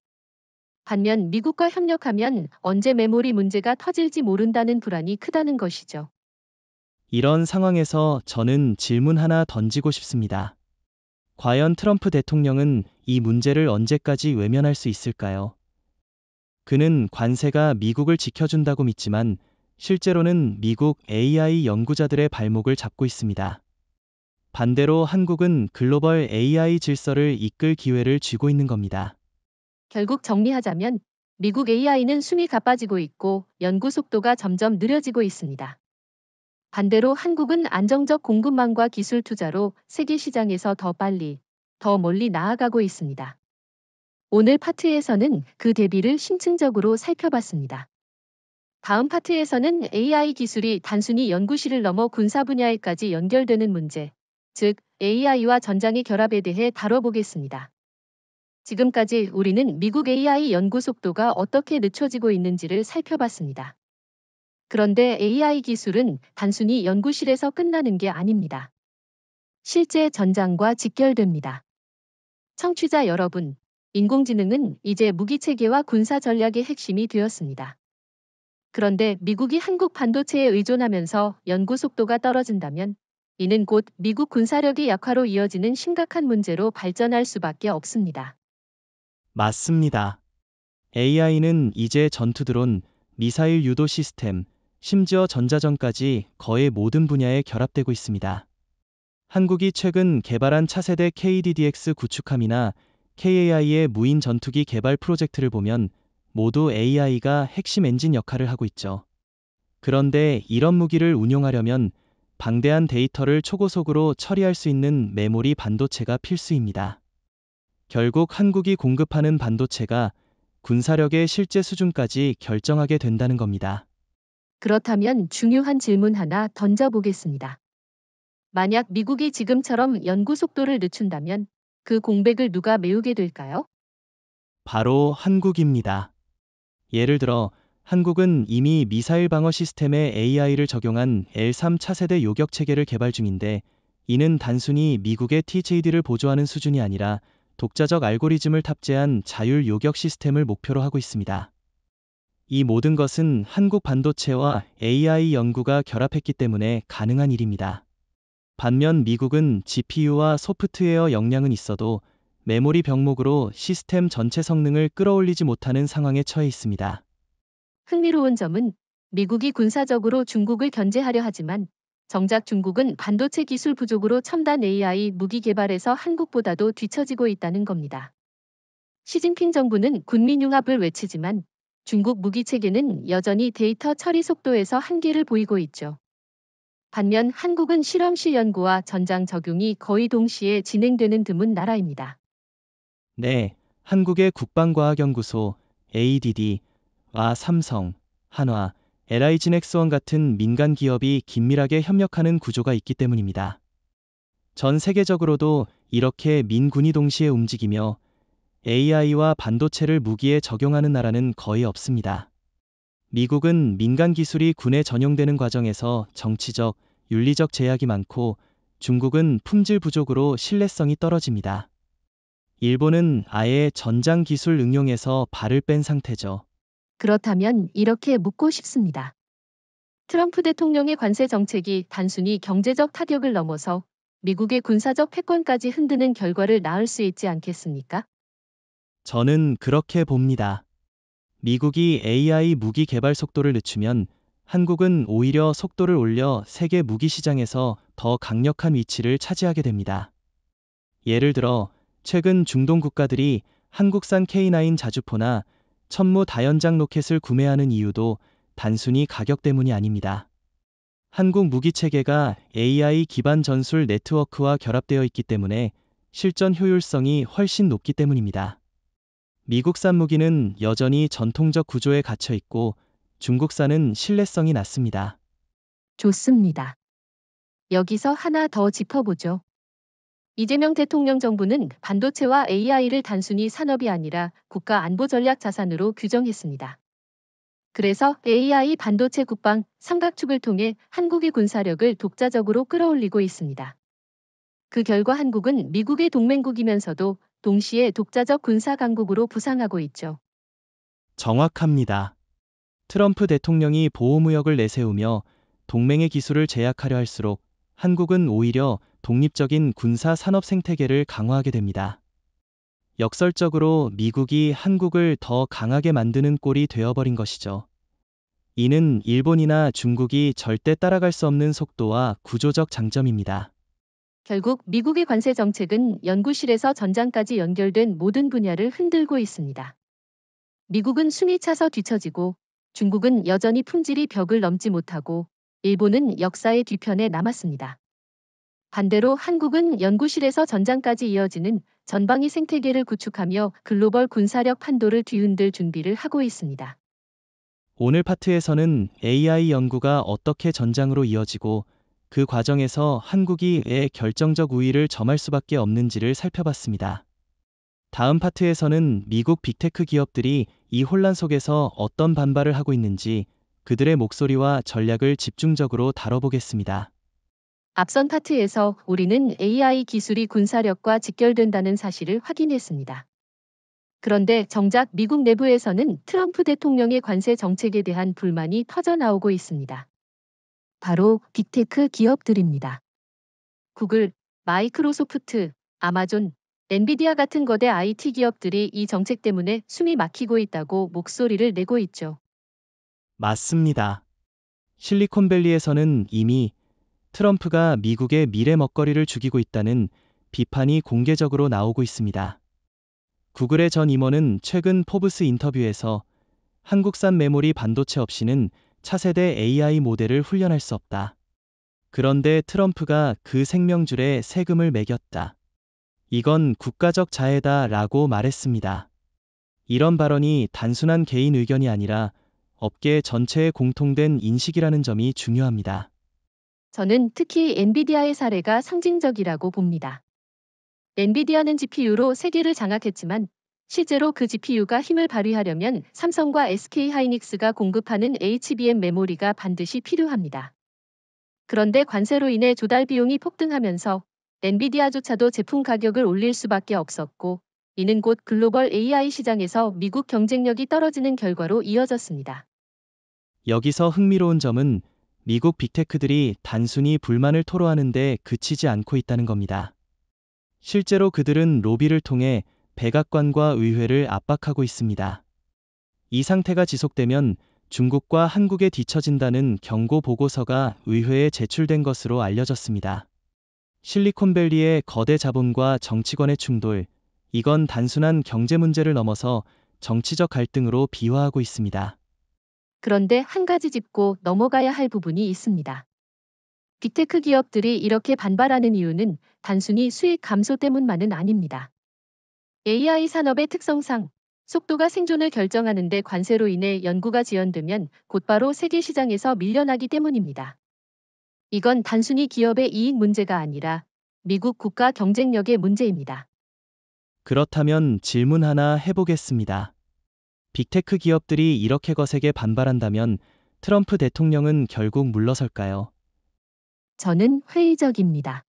A: 반면 미국과 협력하면 언제 메모리 문제가 터질지 모른다는 불안이 크다는 것이죠.
B: 이런 상황에서 저는 질문 하나 던지고 싶습니다. 과연 트럼프 대통령은 이 문제를 언제까지 외면할 수 있을까요? 그는 관세가 미국을 지켜준다고 믿지만 실제로는 미국 AI 연구자들의 발목을 잡고 있습니다. 반대로 한국은 글로벌 AI 질서를 이끌 기회를 쥐고 있는 겁니다.
A: 결국 정리하자면 미국 AI는 숨이 가빠지고 있고 연구 속도가 점점 느려지고 있습니다. 반대로 한국은 안정적 공급망과 기술 투자로 세계 시장에서 더 빨리, 더 멀리 나아가고 있습니다. 오늘 파트에서는 그 대비를 심층적으로 살펴봤습니다. 다음 파트에서는 AI 기술이 단순히 연구실을 넘어 군사 분야에까지 연결되는 문제, 즉 AI와 전장의 결합에 대해 다뤄보겠습니다. 지금까지 우리는 미국 AI 연구 속도가 어떻게 늦춰지고 있는지를 살펴봤습니다. 그런데 AI 기술은 단순히 연구실에서 끝나는 게 아닙니다. 실제 전장과 직결됩니다. 청취자 여러분, 인공지능은 이제 무기체계와 군사 전략의 핵심이 되었습니다. 그런데 미국이 한국 반도체에 의존하면서 연구 속도가 떨어진다면 이는 곧 미국 군사력의 약화로 이어지는 심각한 문제로 발전할 수밖에 없습니다.
B: 맞습니다. AI는 이제 전투드론, 미사일 유도 시스템, 심지어 전자전까지 거의 모든 분야에 결합되고 있습니다. 한국이 최근 개발한 차세대 KDDX 구축함이나 KAI의 무인 전투기 개발 프로젝트를 보면 모두 AI가 핵심 엔진 역할을 하고 있죠. 그런데 이런 무기를 운용하려면 방대한 데이터를 초고속으로 처리할 수 있는 메모리 반도체가 필수입니다. 결국 한국이 공급하는 반도체가 군사력의 실제 수준까지 결정하게 된다는 겁니다.
A: 그렇다면 중요한 질문 하나 던져보겠습니다. 만약 미국이 지금처럼 연구 속도를 늦춘다면 그 공백을 누가 메우게 될까요?
B: 바로 한국입니다. 예를 들어 한국은 이미 미사일 방어 시스템에 AI를 적용한 L3 차세대 요격 체계를 개발 중인데 이는 단순히 미국의 TJD를 보조하는 수준이 아니라 독자적 알고리즘을 탑재한 자율 요격 시스템을 목표로 하고 있습니다. 이 모든 것은 한국 반도체와 AI 연구가 결합했기 때문에 가능한 일입니다. 반면 미국은 GPU와 소프트웨어 역량은 있어도 메모리 병목으로 시스템 전체 성능을 끌어올리지 못하는 상황에 처해 있습니다.
A: 흥미로운 점은 미국이 군사적으로 중국을 견제하려 하지만 정작 중국은 반도체 기술 부족으로 첨단 AI 무기 개발에서 한국보다도 뒤처지고 있다는 겁니다. 시진핑 정부는 군민융합을 외치지만 중국 무기 체계는 여전히 데이터 처리 속도에서 한계를 보이고 있죠. 반면 한국은 실험실 연구와 전장 적용이 거의 동시에 진행되는 드문 나라입니다.
B: 네, 한국의 국방과학연구소 ADD와 삼성, 한화, LI진엑스원 같은 민간 기업이 긴밀하게 협력하는 구조가 있기 때문입니다. 전 세계적으로도 이렇게 민군이 동시에 움직이며 AI와 반도체를 무기에 적용하는 나라는 거의 없습니다. 미국은 민간 기술이 군에 전용되는 과정에서 정치적, 윤리적 제약이 많고 중국은 품질 부족으로 신뢰성이 떨어집니다. 일본은 아예 전장 기술 응용에서 발을 뺀 상태죠.
A: 그렇다면 이렇게 묻고 싶습니다. 트럼프 대통령의 관세 정책이 단순히 경제적 타격을 넘어서 미국의 군사적 패권까지 흔드는 결과를 낳을 수 있지 않겠습니까?
B: 저는 그렇게 봅니다. 미국이 AI 무기 개발 속도를 늦추면 한국은 오히려 속도를 올려 세계 무기 시장에서 더 강력한 위치를 차지하게 됩니다. 예를 들어 최근 중동 국가들이 한국산 K9 자주포나 천무 다연장 로켓을 구매하는 이유도 단순히 가격 때문이 아닙니다. 한국 무기 체계가 AI 기반 전술 네트워크와 결합되어 있기 때문에 실전 효율성이 훨씬 높기 때문입니다. 미국산 무기는 여전히 전통적 구조에 갇혀 있고 중국산은 신뢰성이 낮습니다.
A: 좋습니다. 여기서 하나 더 짚어보죠. 이재명 대통령 정부는 반도체와 AI를 단순히 산업이 아니라 국가 안보 전략 자산으로 규정했습니다. 그래서 AI 반도체 국방 삼각축을 통해 한국의 군사력을 독자적으로 끌어올리고 있습니다. 그 결과 한국은 미국의 동맹국이면서도 동시에 독자적 군사 강국으로 부상하고 있죠.
B: 정확합니다. 트럼프 대통령이 보호무역을 내세우며 동맹의 기술을 제약하려 할수록 한국은 오히려 독립적인 군사 산업 생태계를 강화하게 됩니다. 역설적으로 미국이 한국을 더 강하게 만드는 꼴이 되어버린 것이죠. 이는 일본이나 중국이 절대 따라갈 수 없는 속도와 구조적 장점입니다.
A: 결국 미국의 관세 정책은 연구실에서 전장까지 연결된 모든 분야를 흔들고 있습니다. 미국은 숨이 차서 뒤처지고 중국은 여전히 품질이 벽을 넘지 못하고 일본은 역사의 뒤편에 남았습니다. 반대로 한국은 연구실에서 전장까지 이어지는 전방위 생태계를 구축하며 글로벌 군사력 판도를 뒤흔들 준비를 하고 있습니다.
B: 오늘 파트에서는 AI 연구가 어떻게 전장으로 이어지고 그 과정에서 한국이 왜 결정적 우위를 점할 수밖에 없는지를 살펴봤습니다. 다음 파트에서는 미국 빅테크 기업들이 이 혼란 속에서 어떤 반발을 하고 있는지 그들의 목소리와 전략을 집중적으로 다뤄보겠습니다.
A: 앞선 파트에서 우리는 AI 기술이 군사력과 직결된다는 사실을 확인했습니다. 그런데 정작 미국 내부에서는 트럼프 대통령의 관세 정책에 대한 불만이 터져나오고 있습니다. 바로 빅테크 기업들입니다. 구글, 마이크로소프트, 아마존, 엔비디아 같은 거대 IT 기업들이 이 정책 때문에 숨이 막히고 있다고 목소리를 내고 있죠.
B: 맞습니다. 실리콘밸리에서는 이미 트럼프가 미국의 미래 먹거리를 죽이고 있다는 비판이 공개적으로 나오고 있습니다. 구글의 전 임원은 최근 포브스 인터뷰에서 한국산 메모리 반도체 없이는 차세대 AI 모델을 훈련할 수 없다. 그런데 트럼프가 그 생명줄에 세금을 매겼다. 이건 국가적 자해다 라고 말했습니다. 이런 발언이 단순한 개인 의견이 아니라 업계 전체의 공통된 인식이라는 점이 중요합니다.
A: 저는 특히 엔비디아의 사례가 상징적이라고 봅니다. 엔비디아는 GPU로 세계를 장악했지만 실제로 그 GPU가 힘을 발휘하려면 삼성과 SK하이닉스가 공급하는 HBM 메모리가 반드시 필요합니다. 그런데 관세로 인해 조달 비용이 폭등하면서 엔비디아조차도 제품 가격을 올릴 수밖에 없었고 이는 곧 글로벌 AI 시장에서 미국 경쟁력이 떨어지는 결과로 이어졌습니다.
B: 여기서 흥미로운 점은 미국 빅테크들이 단순히 불만을 토로하는데 그치지 않고 있다는 겁니다. 실제로 그들은 로비를 통해 백악관과 의회를 압박하고 있습니다. 이 상태가 지속되면 중국과 한국에 뒤처진다는 경고 보고서가 의회에 제출된 것으로 알려졌습니다. 실리콘밸리의 거대 자본과 정치권의 충돌, 이건 단순한 경제 문제를 넘어서 정치적 갈등으로 비화하고 있습니다.
A: 그런데 한 가지 짚고 넘어가야 할 부분이 있습니다. 빅테크 기업들이 이렇게 반발하는 이유는 단순히 수익 감소 때문만은 아닙니다. AI 산업의 특성상 속도가 생존을 결정하는 데 관세로 인해 연구가 지연되면 곧바로 세계 시장에서 밀려나기 때문입니다. 이건 단순히 기업의 이익 문제가 아니라 미국 국가 경쟁력의 문제입니다.
B: 그렇다면 질문 하나 해보겠습니다. 빅테크 기업들이 이렇게 거세게 반발한다면 트럼프 대통령은 결국 물러설까요?
A: 저는 회의적입니다.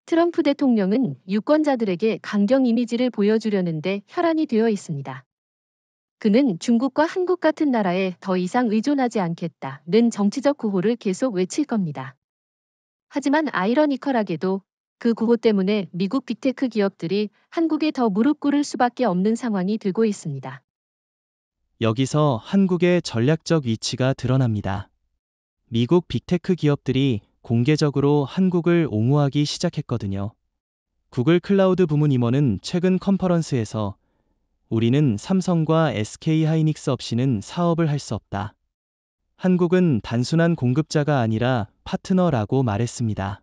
A: 트럼프 대통령은 유권자들에게 강경 이미지를 보여주려는데 혈안이 되어 있습니다. 그는 중국과 한국 같은 나라에 더 이상 의존하지 않겠다는 정치적 구호를 계속 외칠 겁니다. 하지만 아이러니컬하게도 그 구호 때문에 미국 빅테크 기업들이 한국에 더 무릎 꿇을 수밖에 없는 상황이 되고 있습니다.
B: 여기서 한국의 전략적 위치가 드러납니다. 미국 빅테크 기업들이 공개적으로 한국을 옹호하기 시작했거든요. 구글 클라우드 부문 임원은 최근 컨퍼런스에서 우리는 삼성과 SK하이닉스 없이는 사업을 할 수 없다. 한국은 단순한 공급자가 아니라 파트너라고 말했습니다.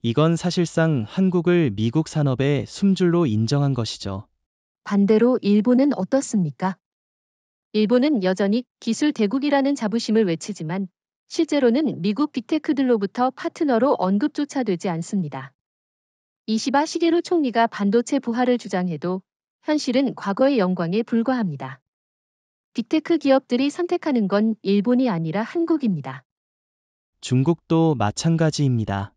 B: 이건 사실상 한국을 미국 산업의 숨줄로 인정한 것이죠.
A: 반대로 일본은 어떻습니까? 일본은 여전히 기술 대국이라는 자부심을 외치지만 실제로는 미국 빅테크들로부터 파트너로 언급조차 되지 않습니다. 이시바 시게루 총리가 반도체 부활을 주장해도 현실은 과거의 영광에 불과합니다. 빅테크 기업들이 선택하는 건 일본이 아니라 한국입니다.
B: 중국도 마찬가지입니다.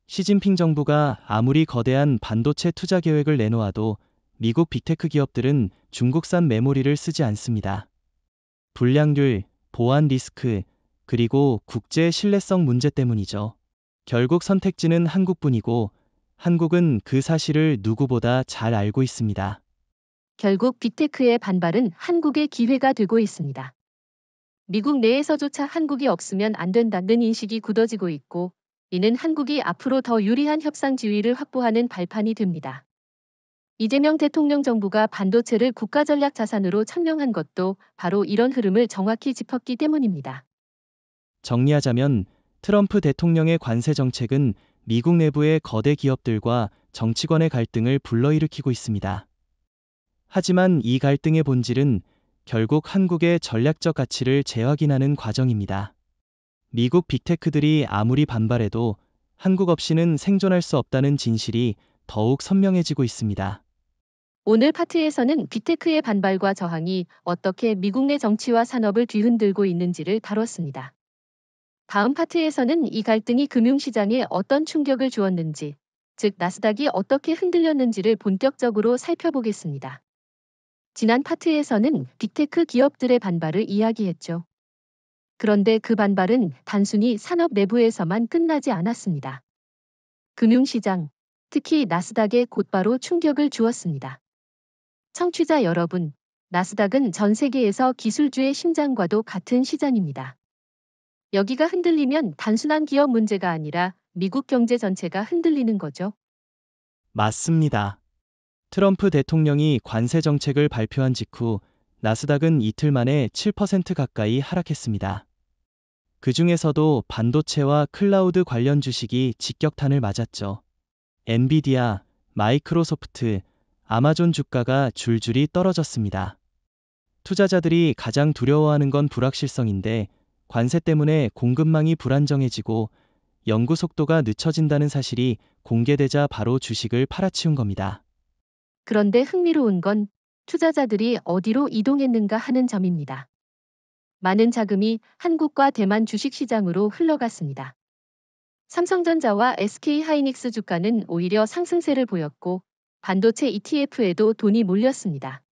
B: 시진핑 정부가 아무리 거대한 반도체 투자 계획을 내놓아도 미국 빅테크 기업들은 중국산 메모리를 쓰지 않습니다. 불량률, 보안 리스크, 그리고 국제 신뢰성 문제 때문이죠. 결국 선택지는 한국뿐이고 한국은 그 사실을 누구보다 잘 알고 있습니다.
A: 결국 빅테크의 반발은 한국의 기회가 되고 있습니다. 미국 내에서조차 한국이 없으면 안 된다는 인식이 굳어지고 있고, 이는 한국이 앞으로 더 유리한 협상 지위를 확보하는 발판이 됩니다. 이재명 대통령 정부가 반도체를 국가전략 자산으로 천명한 것도 바로 이런 흐름을 정확히 짚었기 때문입니다.
B: 정리하자면 트럼프 대통령의 관세 정책은 미국 내부의 거대 기업들과 정치권의 갈등을 불러일으키고 있습니다. 하지만 이 갈등의 본질은 결국 한국의 전략적 가치를 재확인하는 과정입니다. 미국 빅테크들이 아무리 반발해도 한국 없이는 생존할 수 없다는 진실이 더욱 선명해지고 있습니다.
A: 오늘 파트에서는 빅테크의 반발과 저항이 어떻게 미국 내 정치와 산업을 뒤흔들고 있는지를 다뤘습니다. 다음 파트에서는 이 갈등이 금융시장에 어떤 충격을 주었는지, 즉 나스닥이 어떻게 흔들렸는지를 본격적으로 살펴보겠습니다. 지난 파트에서는 빅테크 기업들의 반발을 이야기했죠. 그런데 그 반발은 단순히 산업 내부에서만 끝나지 않았습니다. 금융시장, 특히 나스닥에 곧바로 충격을 주었습니다. 청취자 여러분, 나스닥은 전 세계에서 기술주의 심장과도 같은 시장입니다. 여기가 흔들리면 단순한 기업 문제가 아니라 미국 경제 전체가 흔들리는 거죠.
B: 맞습니다. 트럼프 대통령이 관세 정책을 발표한 직후 나스닥은 이틀 만에 7% 가까이 하락했습니다. 그 중에서도 반도체와 클라우드 관련 주식이 직격탄을 맞았죠. 엔비디아, 마이크로소프트, 아마존 주가가 줄줄이 떨어졌습니다. 투자자들이 가장 두려워하는 건 불확실성인데 관세 때문에 공급망이 불안정해지고 연구 속도가 늦춰진다는 사실이 공개되자 바로 주식을 팔아치운 겁니다.
A: 그런데 흥미로운 건 투자자들이 어디로 이동했는가 하는 점입니다. 많은 자금이 한국과 대만 주식시장으로 흘러갔습니다. 삼성전자와 SK하이닉스 주가는 오히려 상승세를 보였고 반도체 ETF에도 돈이 몰렸습니다.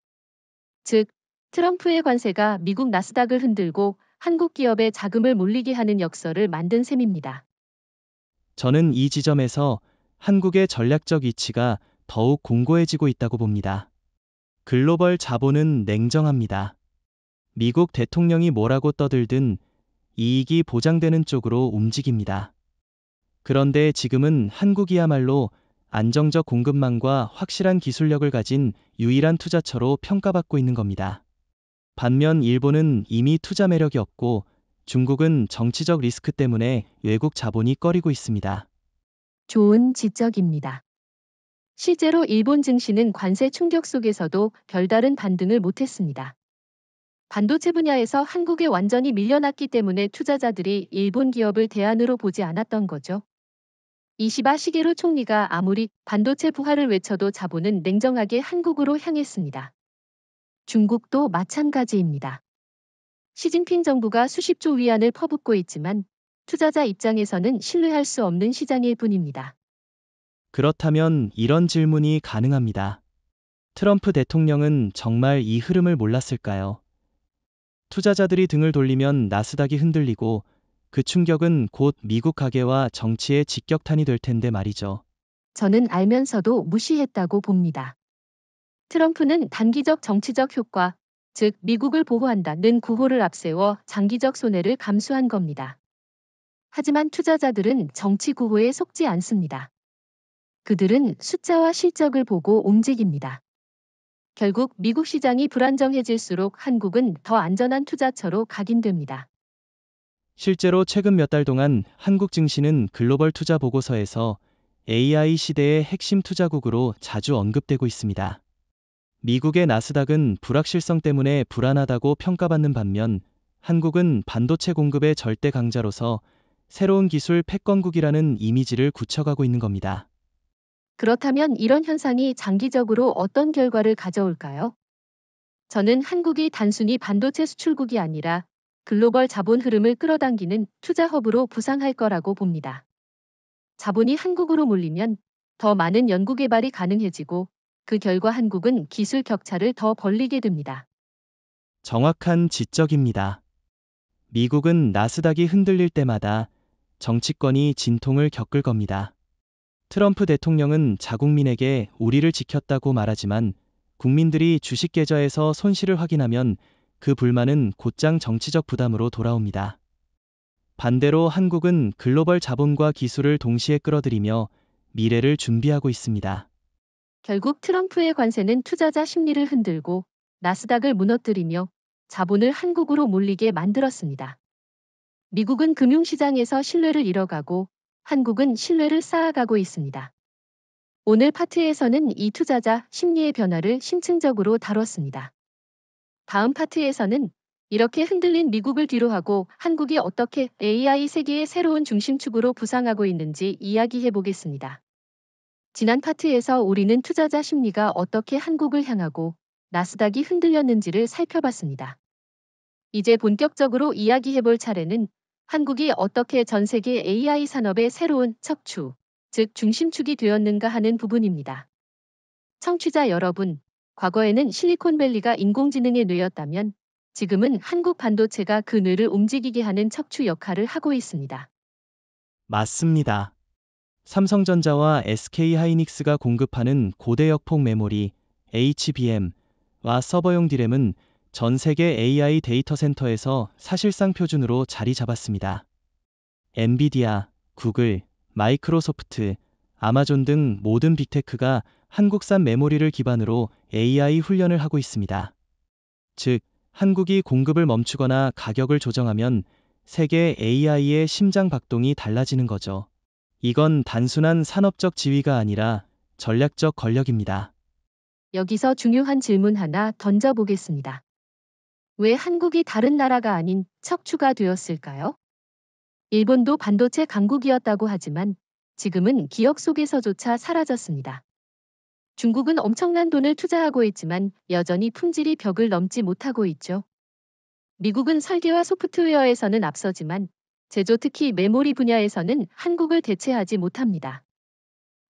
A: 즉, 트럼프의 관세가 미국 나스닥을 흔들고 한국 기업에 자금을 몰리게 하는 역설을 만든 셈입니다.
B: 저는 이 지점에서 한국의 전략적 위치가 더욱 공고해지고 있다고 봅니다. 글로벌 자본은 냉정합니다. 미국 대통령이 뭐라고 떠들든 이익이 보장되는 쪽으로 움직입니다. 그런데 지금은 한국이야말로 안정적 공급망과 확실한 기술력을 가진 유일한 투자처로 평가받고 있는 겁니다. 반면 일본은 이미 투자 매력이 없고 중국은 정치적 리스크 때문에 외국 자본이 꺼리고 있습니다.
A: 좋은 지적입니다. 실제로 일본 증시는 관세 충격 속에서도 별다른 반등을 못했습니다. 반도체 분야에서 한국에 완전히 밀려났기 때문에 투자자들이 일본 기업을 대안으로 보지 않았던 거죠. 이시바 시게루 총리가 아무리 반도체 부활을 외쳐도 자본은 냉정하게 한국으로 향했습니다. 중국도 마찬가지입니다. 시진핑 정부가 수십조 위안을 퍼붓고 있지만 투자자 입장에서는 신뢰할 수 없는 시장일 뿐입니다.
B: 그렇다면 이런 질문이 가능합니다. 트럼프 대통령은 정말 이 흐름을 몰랐을까요? 투자자들이 등을 돌리면 나스닥이 흔들리고 그 충격은 곧 미국 가계와 정치의 직격탄이 될 텐데 말이죠.
A: 저는 알면서도 무시했다고 봅니다. 트럼프는 단기적 정치적 효과, 즉 미국을 보호한다는 구호를 앞세워 장기적 손해를 감수한 겁니다. 하지만 투자자들은 정치 구호에 속지 않습니다. 그들은 숫자와 실적을 보고 움직입니다. 결국 미국 시장이 불안정해질수록 한국은 더 안전한 투자처로 각인됩니다.
B: 실제로 최근 몇 달 동안 한국 증시는 글로벌 투자 보고서에서 AI 시대의 핵심 투자국으로 자주 언급되고 있습니다. 미국의 나스닥은 불확실성 때문에 불안하다고 평가받는 반면 한국은 반도체 공급의 절대 강자로서 새로운 기술 패권국이라는 이미지를 굳혀가고 있는 겁니다.
A: 그렇다면 이런 현상이 장기적으로 어떤 결과를 가져올까요? 저는 한국이 단순히 반도체 수출국이 아니라 글로벌 자본 흐름을 끌어당기는 투자 허브로 부상할 거라고 봅니다. 자본이 한국으로 몰리면 더 많은 연구개발이 가능해지고 그 결과 한국은 기술 격차를 더 벌리게 됩니다.
B: 정확한 지적입니다. 미국은 나스닥이 흔들릴 때마다 정치권이 진통을 겪을 겁니다. 트럼프 대통령은 자국민에게 우리를 지켰다고 말하지만 국민들이 주식 계좌에서 손실을 확인하면 그 불만은 곧장 정치적 부담으로 돌아옵니다. 반대로 한국은 글로벌 자본과 기술을 동시에 끌어들이며 미래를 준비하고 있습니다.
A: 결국 트럼프의 관세는 투자자 심리를 흔들고 나스닥을 무너뜨리며 자본을 한국으로 몰리게 만들었습니다. 미국은 금융시장에서 신뢰를 잃어가고 한국은 신뢰를 쌓아가고 있습니다. 오늘 파트에서는 이 투자자 심리의 변화를 심층적으로 다뤘습니다. 다음 파트에서는 이렇게 흔들린 미국을 뒤로하고 한국이 어떻게 AI 세계의 새로운 중심축으로 부상하고 있는지 이야기해 보겠습니다. 지난 파트에서 우리는 투자자 심리가 어떻게 한국을 향하고 나스닥이 흔들렸는지를 살펴봤습니다. 이제 본격적으로 이야기해 볼 차례는 한국이 어떻게 전 세계 AI 산업의 새로운 척추, 즉 중심축이 되었는가 하는 부분입니다. 청취자 여러분, 과거에는 실리콘밸리가 인공지능의 뇌였다면 지금은 한국 반도체가 그 뇌를 움직이게 하는 척추 역할을 하고 있습니다.
B: 맞습니다. 삼성전자와 SK하이닉스가 공급하는 고대역폭 메모리 HBM과 서버용 디램은 전 세계 AI 데이터 센터에서 사실상 표준으로 자리 잡았습니다. 엔비디아, 구글, 마이크로소프트, 아마존 등 모든 빅테크가 한국산 메모리를 기반으로 AI 훈련을 하고 있습니다. 즉, 한국이 공급을 멈추거나 가격을 조정하면 세계 AI의 심장 박동이 달라지는 거죠. 이건 단순한 산업적 지위가 아니라 전략적 권력입니다.
A: 여기서 중요한 질문 하나 던져보겠습니다. 왜 한국이 다른 나라가 아닌 척추가 되었을까요? 일본도 반도체 강국이었다고 하지만 지금은 기억 속에서조차 사라졌습니다. 중국은 엄청난 돈을 투자하고 있지만 여전히 품질이 벽을 넘지 못하고 있죠. 미국은 설계와 소프트웨어에서는 앞서지만 제조 특히 메모리 분야에서는 한국을 대체하지 못합니다.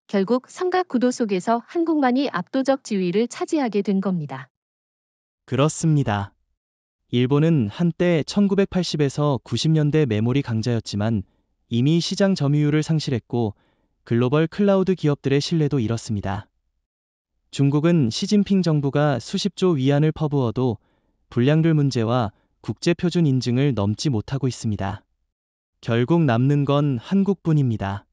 A: 결국 삼각 구도 속에서 한국만이 압도적 지위를 차지하게 된 겁니다.
B: 그렇습니다. 일본은 한때 1980에서 90년대 메모리 강자였지만 이미 시장 점유율을 상실했고 글로벌 클라우드 기업들의 신뢰도 잃었습니다. 중국은 시진핑 정부가 수십조 위안을 퍼부어도 불량률 문제와 국제표준 인증을 넘지 못하고 있습니다. 결국 남는 건 한국뿐입니다.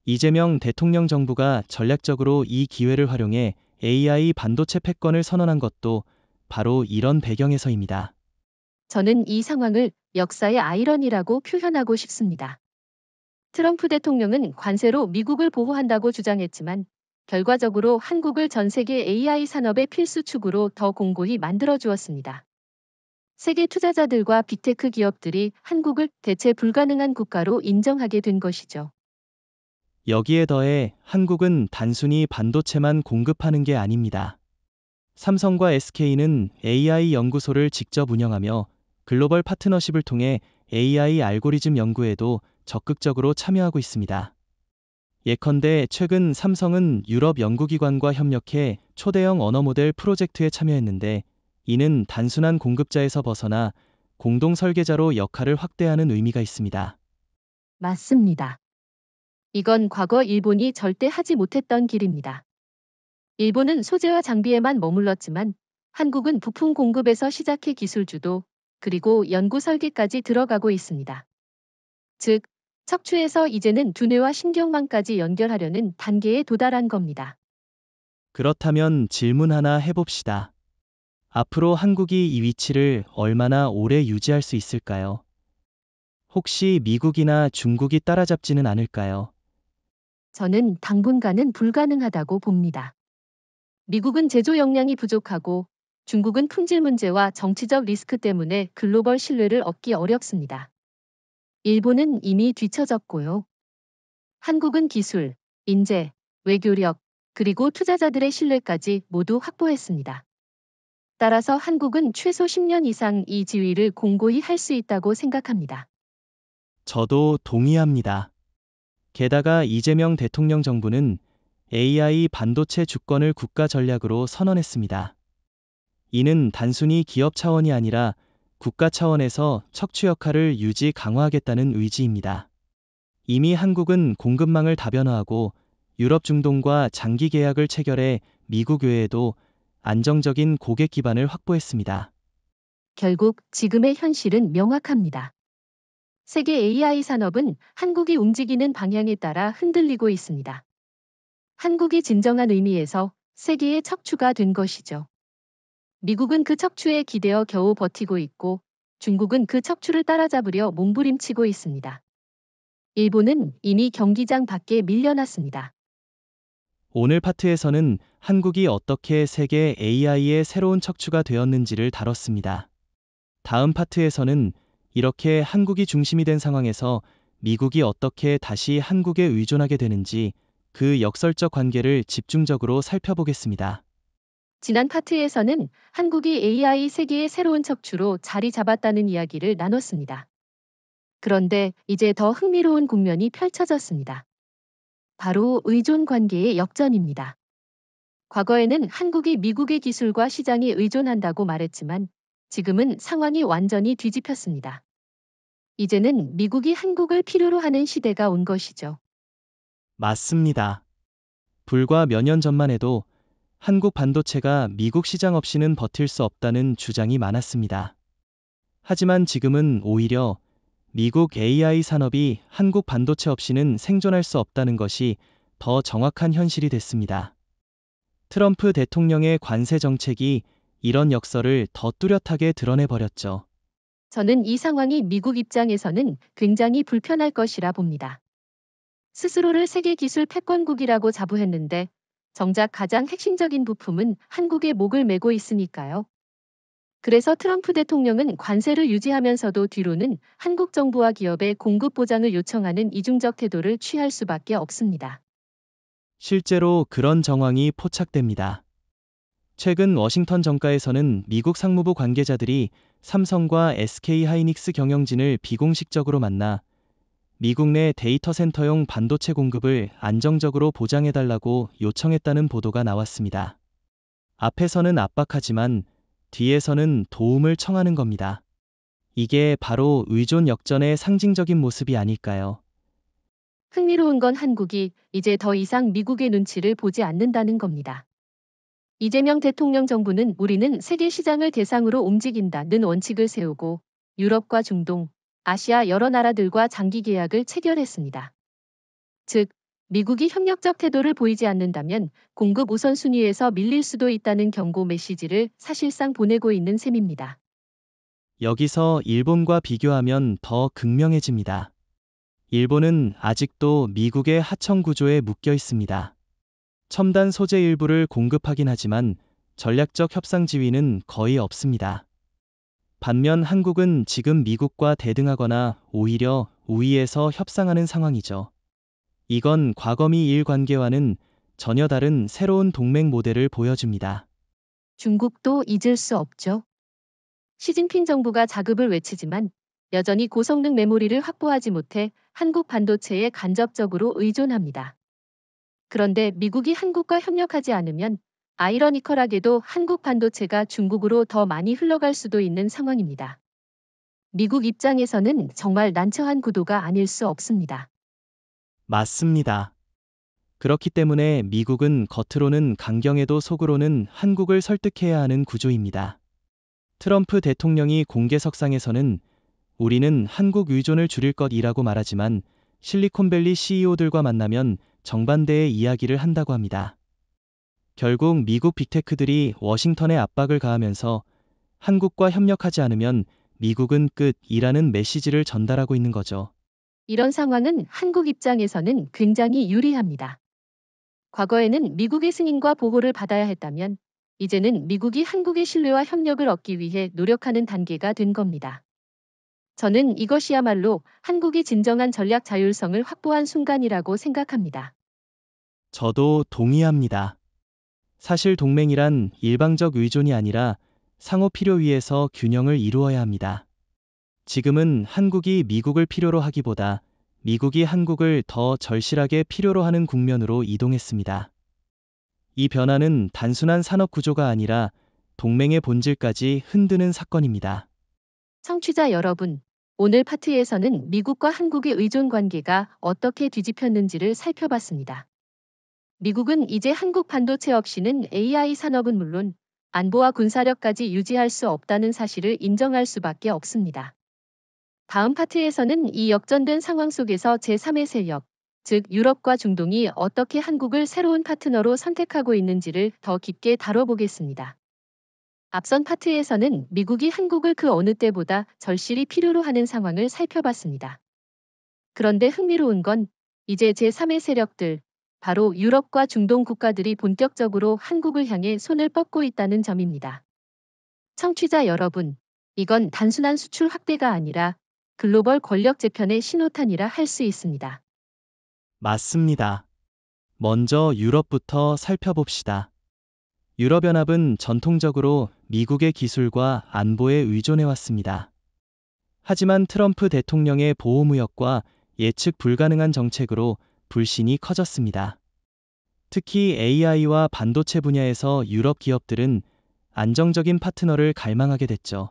B: 이재명 대통령 정부가 전략적으로 이 기회를 활용해 AI 반도체 패권을 선언한 것도 바로 이런 배경에서입니다.
A: 저는 이 상황을 역사의 아이러니라고 표현하고 싶습니다. 트럼프 대통령은 관세로 미국을 보호한다고 주장했지만 결과적으로 한국을 전 세계 AI 산업의 필수축으로 더 공고히 만들어 주었습니다. 세계 투자자들과 빅테크 기업들이 한국을 대체 불가능한 국가로 인정하게 된 것이죠.
B: 여기에 더해 한국은 단순히 반도체만 공급하는 게 아닙니다. 삼성과 SK는 AI 연구소를 직접 운영하며 글로벌 파트너십을 통해 AI 알고리즘 연구에도 적극적으로 참여하고 있습니다. 예컨대 최근 삼성은 유럽 연구기관과 협력해 초대형 언어 모델 프로젝트에 참여했는데 이는 단순한 공급자에서 벗어나 공동 설계자로 역할을 확대하는 의미가 있습니다.
A: 맞습니다. 이건 과거 일본이 절대 하지 못했던 길입니다. 일본은 소재와 장비에만 머물렀지만 한국은 부품 공급에서 시작해 기술 주도, 그리고 연구 설계까지 들어가고 있습니다. 즉, 척추에서 이제는 두뇌와 신경망까지 연결하려는 단계에 도달한 겁니다.
B: 그렇다면 질문 하나 해봅시다. 앞으로 한국이 이 위치를 얼마나 오래 유지할 수 있을까요? 혹시 미국이나 중국이 따라잡지는 않을까요?
A: 저는 당분간은 불가능하다고 봅니다. 미국은 제조 역량이 부족하고 중국은 품질 문제와 정치적 리스크 때문에 글로벌 신뢰를 얻기 어렵습니다. 일본은 이미 뒤처졌고요. 한국은 기술, 인재, 외교력, 그리고 투자자들의 신뢰까지 모두 확보했습니다. 따라서 한국은 최소 10년 이상 이 지위를 공고히 할 수 있다고 생각합니다.
B: 저도 동의합니다. 게다가 이재명 대통령 정부는 AI 반도체 주권을 국가 전략으로 선언했습니다. 이는 단순히 기업 차원이 아니라 국가 차원에서 척추 역할을 유지 강화하겠다는 의지입니다. 이미 한국은 공급망을 다변화하고 유럽 중동과 장기 계약을 체결해 미국 외에도 안정적인 고객 기반을 확보했습니다.
A: 결국 지금의 현실은 명확합니다. 세계 AI 산업은 한국이 움직이는 방향에 따라 흔들리고 있습니다. 한국이 진정한 의미에서 세계의 척추가 된 것이죠. 미국은 그 척추에 기대어 겨우 버티고 있고 중국은 그 척추를 따라잡으려 몸부림치고 있습니다. 일본은 이미 경기장 밖에 밀려났습니다.
B: 오늘 파트에서는 한국이 어떻게 세계 AI의 새로운 척추가 되었는지를 다뤘습니다. 다음 파트에서는 이렇게 한국이 중심이 된 상황에서 미국이 어떻게 다시 한국에 의존하게 되는지 그 역설적 관계를 집중적으로 살펴보겠습니다.
A: 지난 파트에서는 한국이 AI 세계의 새로운 척추로 자리 잡았다는 이야기를 나눴습니다. 그런데 이제 더 흥미로운 국면이 펼쳐졌습니다. 바로 의존 관계의 역전입니다. 과거에는 한국이 미국의 기술과 시장에 의존한다고 말했지만 지금은 상황이 완전히 뒤집혔습니다. 이제는 미국이 한국을 필요로 하는 시대가 온 것이죠.
B: 맞습니다. 불과 몇 년 전만 해도 한국 반도체가 미국 시장 없이는 버틸 수 없다는 주장이 많았습니다. 하지만 지금은 오히려 미국 AI 산업이 한국 반도체 없이는 생존할 수 없다는 것이 더 정확한 현실이 됐습니다. 트럼프 대통령의 관세 정책이 이런 역설을 더 뚜렷하게 드러내버렸죠.
A: 저는 이 상황이 미국 입장에서는 굉장히 불편할 것이라 봅니다. 스스로를 세계 기술 패권국이라고 자부했는데 정작 가장 핵심적인 부품은 한국의 목을 메고 있으니까요. 그래서 트럼프 대통령은 관세를 유지하면서도 뒤로는 한국 정부와 기업의 공급 보장을 요청하는 이중적 태도를 취할 수밖에 없습니다.
B: 실제로 그런 정황이 포착됩니다. 최근 워싱턴 정가에서는 미국 상무부 관계자들이 삼성과 SK 하이닉스 경영진을 비공식적으로 만나 미국 내 데이터 센터용 반도체 공급을 안정적으로 보장해달라고 요청했다는 보도가 나왔습니다. 앞에서는 압박하지만 뒤에서는 도움을 청하는 겁니다. 이게 바로 의존 역전의 상징적인 모습이 아닐까요?
A: 흥미로운 건 한국이 이제 더 이상 미국의 눈치를 보지 않는다는 겁니다. 이재명 대통령 정부는 우리는 세계 시장을 대상으로 움직인다는 원칙을 세우고 유럽과 중동, 아시아 여러 나라들과 장기 계약을 체결했습니다. 즉, 미국이 협력적 태도를 보이지 않는다면 공급 우선순위에서 밀릴 수도 있다는 경고 메시지를 사실상 보내고 있는 셈입니다.
B: 여기서 일본과 비교하면 더 극명해집니다. 일본은 아직도 미국의 하청 구조에 묶여 있습니다. 첨단 소재 일부를 공급하긴 하지만 전략적 협상 지위는 거의 없습니다. 반면 한국은 지금 미국과 대등하거나 오히려 우위에서 협상하는 상황이죠. 이건 과거미 일 관계와는 전혀 다른 새로운 동맹 모델을 보여줍니다.
A: 중국도 잊을 수 없죠. 시진핑 정부가 자급을 외치지만 여전히 고성능 메모리를 확보하지 못해 한국 반도체에 간접적으로 의존합니다. 그런데 미국이 한국과 협력하지 않으면 아이러니컬하게도 한국 반도체가 중국으로 더 많이 흘러갈 수도 있는 상황입니다. 미국 입장에서는 정말 난처한 구도가 아닐 수 없습니다.
B: 맞습니다. 그렇기 때문에 미국은 겉으로는 강경해도 속으로는 한국을 설득해야 하는 구조입니다. 트럼프 대통령이 공개석상에서는 우리는 한국 의존을 줄일 것이라고 말하지만 실리콘밸리 CEO들과 만나면 정반대의 이야기를 한다고 합니다. 결국 미국 빅테크들이 워싱턴에 압박을 가하면서 한국과 협력하지 않으면 미국은 끝이라는 메시지를 전달하고 있는 거죠.
A: 이런 상황은 한국 입장에서는 굉장히 유리합니다. 과거에는 미국의 승인과 보고를 받아야 했다면 이제는 미국이 한국의 신뢰와 협력을 얻기 위해 노력하는 단계가 된 겁니다. 저는 이것이야말로 한국이 진정한 전략 자율성을 확보한 순간이라고 생각합니다.
B: 저도 동의합니다. 사실 동맹이란 일방적 의존이 아니라 상호 필요 위에서 균형을 이루어야 합니다. 지금은 한국이 미국을 필요로 하기보다 미국이 한국을 더 절실하게 필요로 하는 국면으로 이동했습니다. 이 변화는 단순한 산업 구조가 아니라 동맹의 본질까지 흔드는 사건입니다.
A: 청취자 여러분, 오늘 파트에서는 미국과 한국의 의존 관계가 어떻게 뒤집혔는지를 살펴봤습니다. 미국은 이제 한국 반도체 없이는 AI 산업은 물론 안보와 군사력까지 유지할 수 없다는 사실을 인정할 수밖에 없습니다. 다음 파트에서는 이 역전된 상황 속에서 제3의 세력, 즉 유럽과 중동이 어떻게 한국을 새로운 파트너로 선택하고 있는지를 더 깊게 다뤄보겠습니다. 앞선 파트에서는 미국이 한국을 그 어느 때보다 절실히 필요로 하는 상황을 살펴봤습니다. 그런데 흥미로운 건 이제 제3의 세력들, 바로 유럽과 중동 국가들이 본격적으로 한국을 향해 손을 뻗고 있다는 점입니다. 청취자 여러분, 이건 단순한 수출 확대가 아니라 글로벌 권력 재편의 신호탄이라 할 수 있습니다.
B: 맞습니다. 먼저 유럽부터 살펴봅시다. 유럽연합은 전통적으로 미국의 기술과 안보에 의존해왔습니다. 하지만 트럼프 대통령의 보호무역과 예측 불가능한 정책으로 불신이 커졌습니다. 특히 AI와 반도체 분야에서 유럽 기업들은 안정적인 파트너를 갈망하게 됐죠.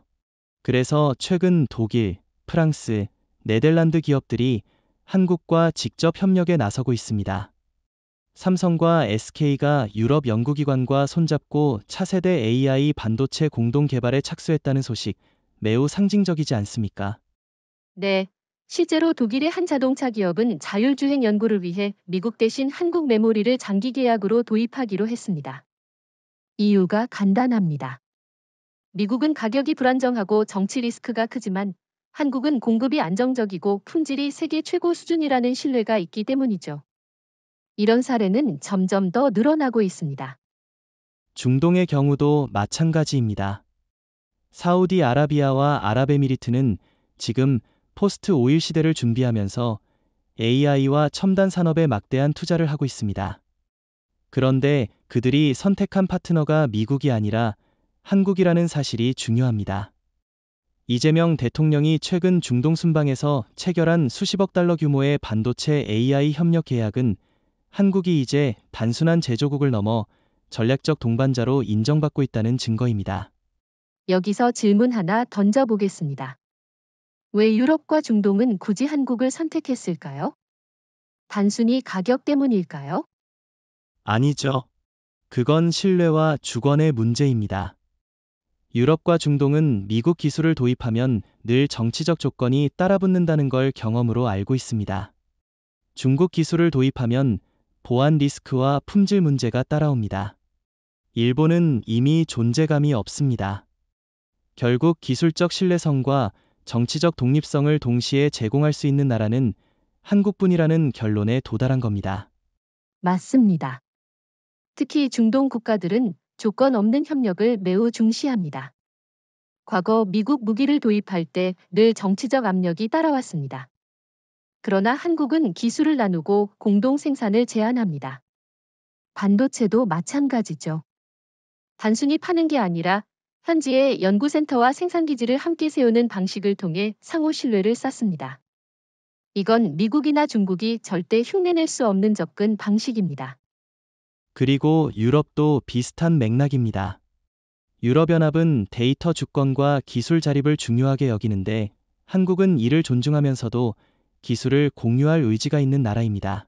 B: 그래서 최근 독일, 프랑스, 네덜란드 기업들이 한국과 직접 협력에 나서고 있습니다. 삼성과 SK가 유럽 연구기관과 손잡고 차세대 AI 반도체 공동 개발에 착수했다는 소식 매우 상징적이지 않습니까?
A: 네, 실제로 독일의 한 자동차 기업은 자율주행 연구를 위해 미국 대신 한국 메모리를 장기 계약으로 도입하기로 했습니다. 이유가 간단합니다. 미국은 가격이 불안정하고 정치 리스크가 크지만 한국은 공급이 안정적이고 품질이 세계 최고 수준이라는 신뢰가 있기 때문이죠. 이런 사례는 점점 더 늘어나고 있습니다.
B: 중동의 경우도 마찬가지입니다. 사우디아라비아와 아랍에미리트는 지금 포스트 오일 시대를 준비하면서 AI와 첨단 산업에 막대한 투자를 하고 있습니다. 그런데 그들이 선택한 파트너가 미국이 아니라 한국이라는 사실이 중요합니다. 이재명 대통령이 최근 중동 순방에서 체결한 수십억 달러 규모의 반도체 AI 협력 계약은 한국이 이제 단순한 제조국을 넘어 전략적 동반자로 인정받고 있다는 증거입니다.
A: 여기서 질문 하나 던져보겠습니다. 왜 유럽과 중동은 굳이 한국을 선택했을까요? 단순히 가격 때문일까요?
B: 아니죠. 그건 신뢰와 주권의 문제입니다. 유럽과 중동은 미국 기술을 도입하면 늘 정치적 조건이 따라붙는다는 걸 경험으로 알고 있습니다. 중국 기술을 도입하면 보안 리스크와 품질 문제가 따라옵니다. 일본은 이미 존재감이 없습니다. 결국 기술적 신뢰성과 정치적 독립성을 동시에 제공할 수 있는 나라는 한국뿐이라는 결론에 도달한 겁니다.
A: 맞습니다. 특히 중동 국가들은 조건 없는 협력을 매우 중시합니다. 과거 미국 무기를 도입할 때 늘 정치적 압력이 따라왔습니다. 그러나 한국은 기술을 나누고 공동 생산을 제한합니다. 반도체도 마찬가지죠. 단순히 파는 게 아니라 현지의 연구센터와 생산기지를 함께 세우는 방식을 통해 상호 신뢰를 쌓습니다. 이건 미국이나 중국이 절대 흉내낼 수 없는 접근 방식입니다.
B: 그리고 유럽도 비슷한 맥락입니다. 유럽연합은 데이터 주권과 기술 자립을 중요하게 여기는데 한국은 이를 존중하면서도 기술을 공유할 의지가 있는 나라입니다.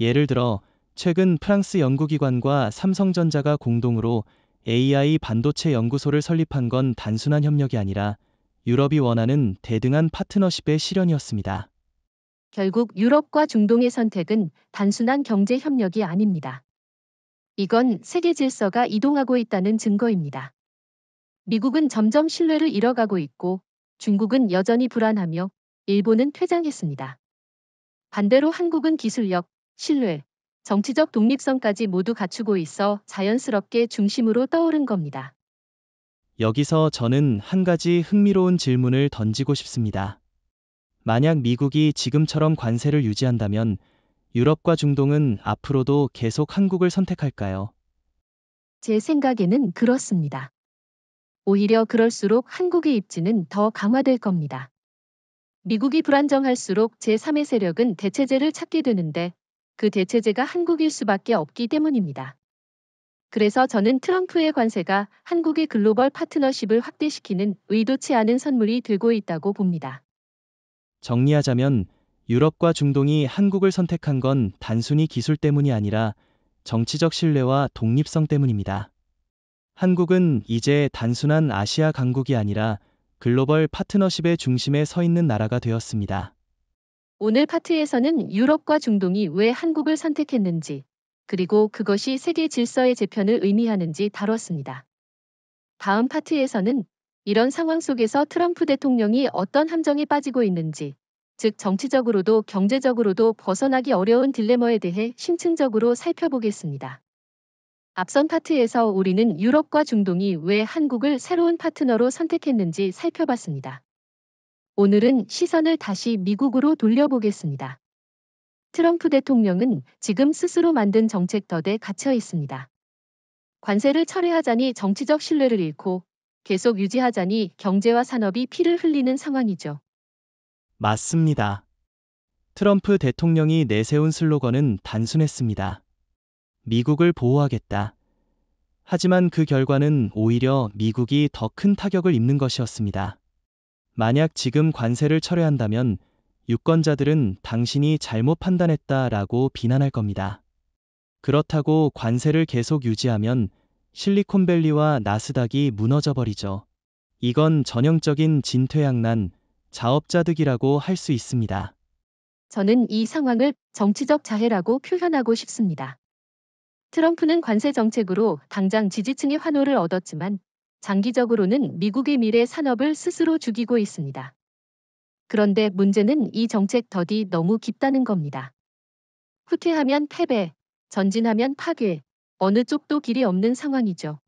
B: 예를 들어 최근 프랑스 연구기관과 삼성전자가 공동으로 AI 반도체 연구소를 설립한 건 단순한 협력이 아니라 유럽이 원하는 대등한 파트너십의 실현이었습니다.
A: 결국 유럽과 중동의 선택은 단순한 경제 협력이 아닙니다. 이건 세계 질서가 이동하고 있다는 증거입니다. 미국은 점점 신뢰를 잃어가고 있고 중국은 여전히 불안하며 일본은 퇴장했습니다. 반대로 한국은 기술력, 신뢰, 정치적 독립성까지 모두 갖추고 있어 자연스럽게 중심으로 떠오른 겁니다.
B: 여기서 저는 한 가지 흥미로운 질문을 던지고 싶습니다. 만약 미국이 지금처럼 관세를 유지한다면 유럽과 중동은 앞으로도 계속 한국을 선택할까요?
A: 제 생각에는 그렇습니다. 오히려 그럴수록 한국의 입지는 더 강화될 겁니다. 미국이 불안정할수록 제3의 세력은 대체제를 찾게 되는데 그 대체제가 한국일 수밖에 없기 때문입니다. 그래서 저는 트럼프의 관세가 한국의 글로벌 파트너십을 확대시키는 의도치 않은 선물이 들고 있다고 봅니다.
B: 정리하자면 유럽과 중동이 한국을 선택한 건 단순히 기술 때문이 아니라 정치적 신뢰와 독립성 때문입니다. 한국은 이제 단순한 아시아 강국이 아니라 글로벌 파트너십의 중심에 서 있는 나라가 되었습니다.
A: 오늘 파트에서는 유럽과 중동이 왜 한국을 선택했는지, 그리고 그것이 세계 질서의 재편을 의미하는지 다뤘습니다. 다음 파트에서는 이런 상황 속에서 트럼프 대통령이 어떤 함정에 빠지고 있는지, 즉 정치적으로도 경제적으로도 벗어나기 어려운 딜레마에 대해 심층적으로 살펴보겠습니다. 앞선 파트에서 우리는 유럽과 중동이 왜 한국을 새로운 파트너로 선택했는지 살펴봤습니다. 오늘은 시선을 다시 미국으로 돌려보겠습니다. 트럼프 대통령은 지금 스스로 만든 정책 덫에 갇혀 있습니다. 관세를 철회하자니 정치적 신뢰를 잃고 계속 유지하자니 경제와 산업이 피를 흘리는 상황이죠.
B: 맞습니다. 트럼프 대통령이 내세운 슬로건은 단순했습니다. 미국을 보호하겠다. 하지만 그 결과는 오히려 미국이 더 큰 타격을 입는 것이었습니다. 만약 지금 관세를 철회한다면 유권자들은 당신이 잘못 판단했다라고 비난할 겁니다. 그렇다고 관세를 계속 유지하면 실리콘밸리와 나스닥이 무너져 버리죠. 이건 전형적인 진퇴양난, 자업자득이라고 할 수 있습니다.
A: 저는 이 상황을 정치적 자해라고 표현하고 싶습니다. 트럼프는 관세 정책으로 당장 지지층의 환호를 얻었지만 장기적으로는 미국의 미래 산업을 스스로 죽이고 있습니다. 그런데 문제는 이 정책 덫이 너무 깊다는 겁니다. 후퇴하면 패배, 전진하면 파괴, 어느 쪽도 길이 없는 상황이죠.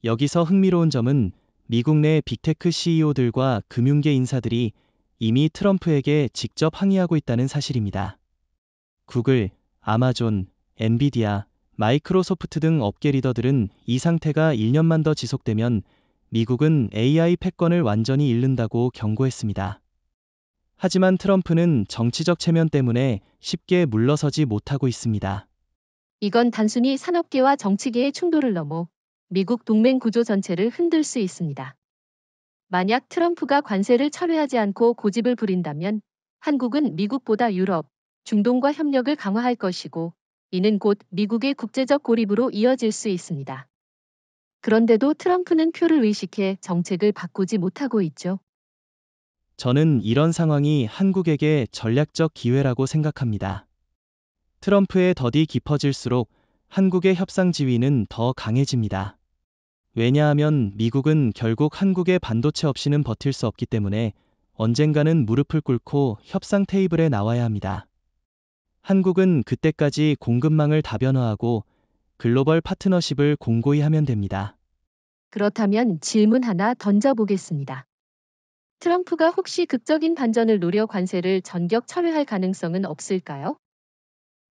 B: 여기서 흥미로운 점은 미국 내 빅테크 CEO들과 금융계 인사들이 이미 트럼프에게 직접 항의하고 있다는 사실입니다. 구글, 아마존, 엔비디아, 마이크로소프트 등 업계 리더들은 이 상태가 1년만 더 지속되면 미국은 AI 패권을 완전히 잃는다고 경고했습니다. 하지만 트럼프는 정치적 체면 때문에 쉽게 물러서지 못하고 있습니다.
A: 이건 단순히 산업계와 정치계의 충돌을 넘어 미국 동맹 구조 전체를 흔들 수 있습니다. 만약 트럼프가 관세를 철회하지 않고 고집을 부린다면 한국은 미국보다 유럽, 중동과 협력을 강화할 것이고 이는 곧 미국의 국제적 고립으로 이어질 수 있습니다. 그런데도 트럼프는 표를 의식해 정책을 바꾸지 못하고 있죠.
B: 저는 이런 상황이 한국에게 전략적 기회라고 생각합니다. 트럼프의 덫이 깊어질수록 한국의 협상 지위는 더 강해집니다. 왜냐하면 미국은 결국 한국의 반도체 없이는 버틸 수 없기 때문에 언젠가는 무릎을 꿇고 협상 테이블에 나와야 합니다. 한국은 그때까지 공급망을 다변화하고 글로벌 파트너십을 공고히 하면 됩니다.
A: 그렇다면 질문 하나 던져보겠습니다. 트럼프가 혹시 극적인 반전을 노려 관세를 전격 철회할 가능성은 없을까요?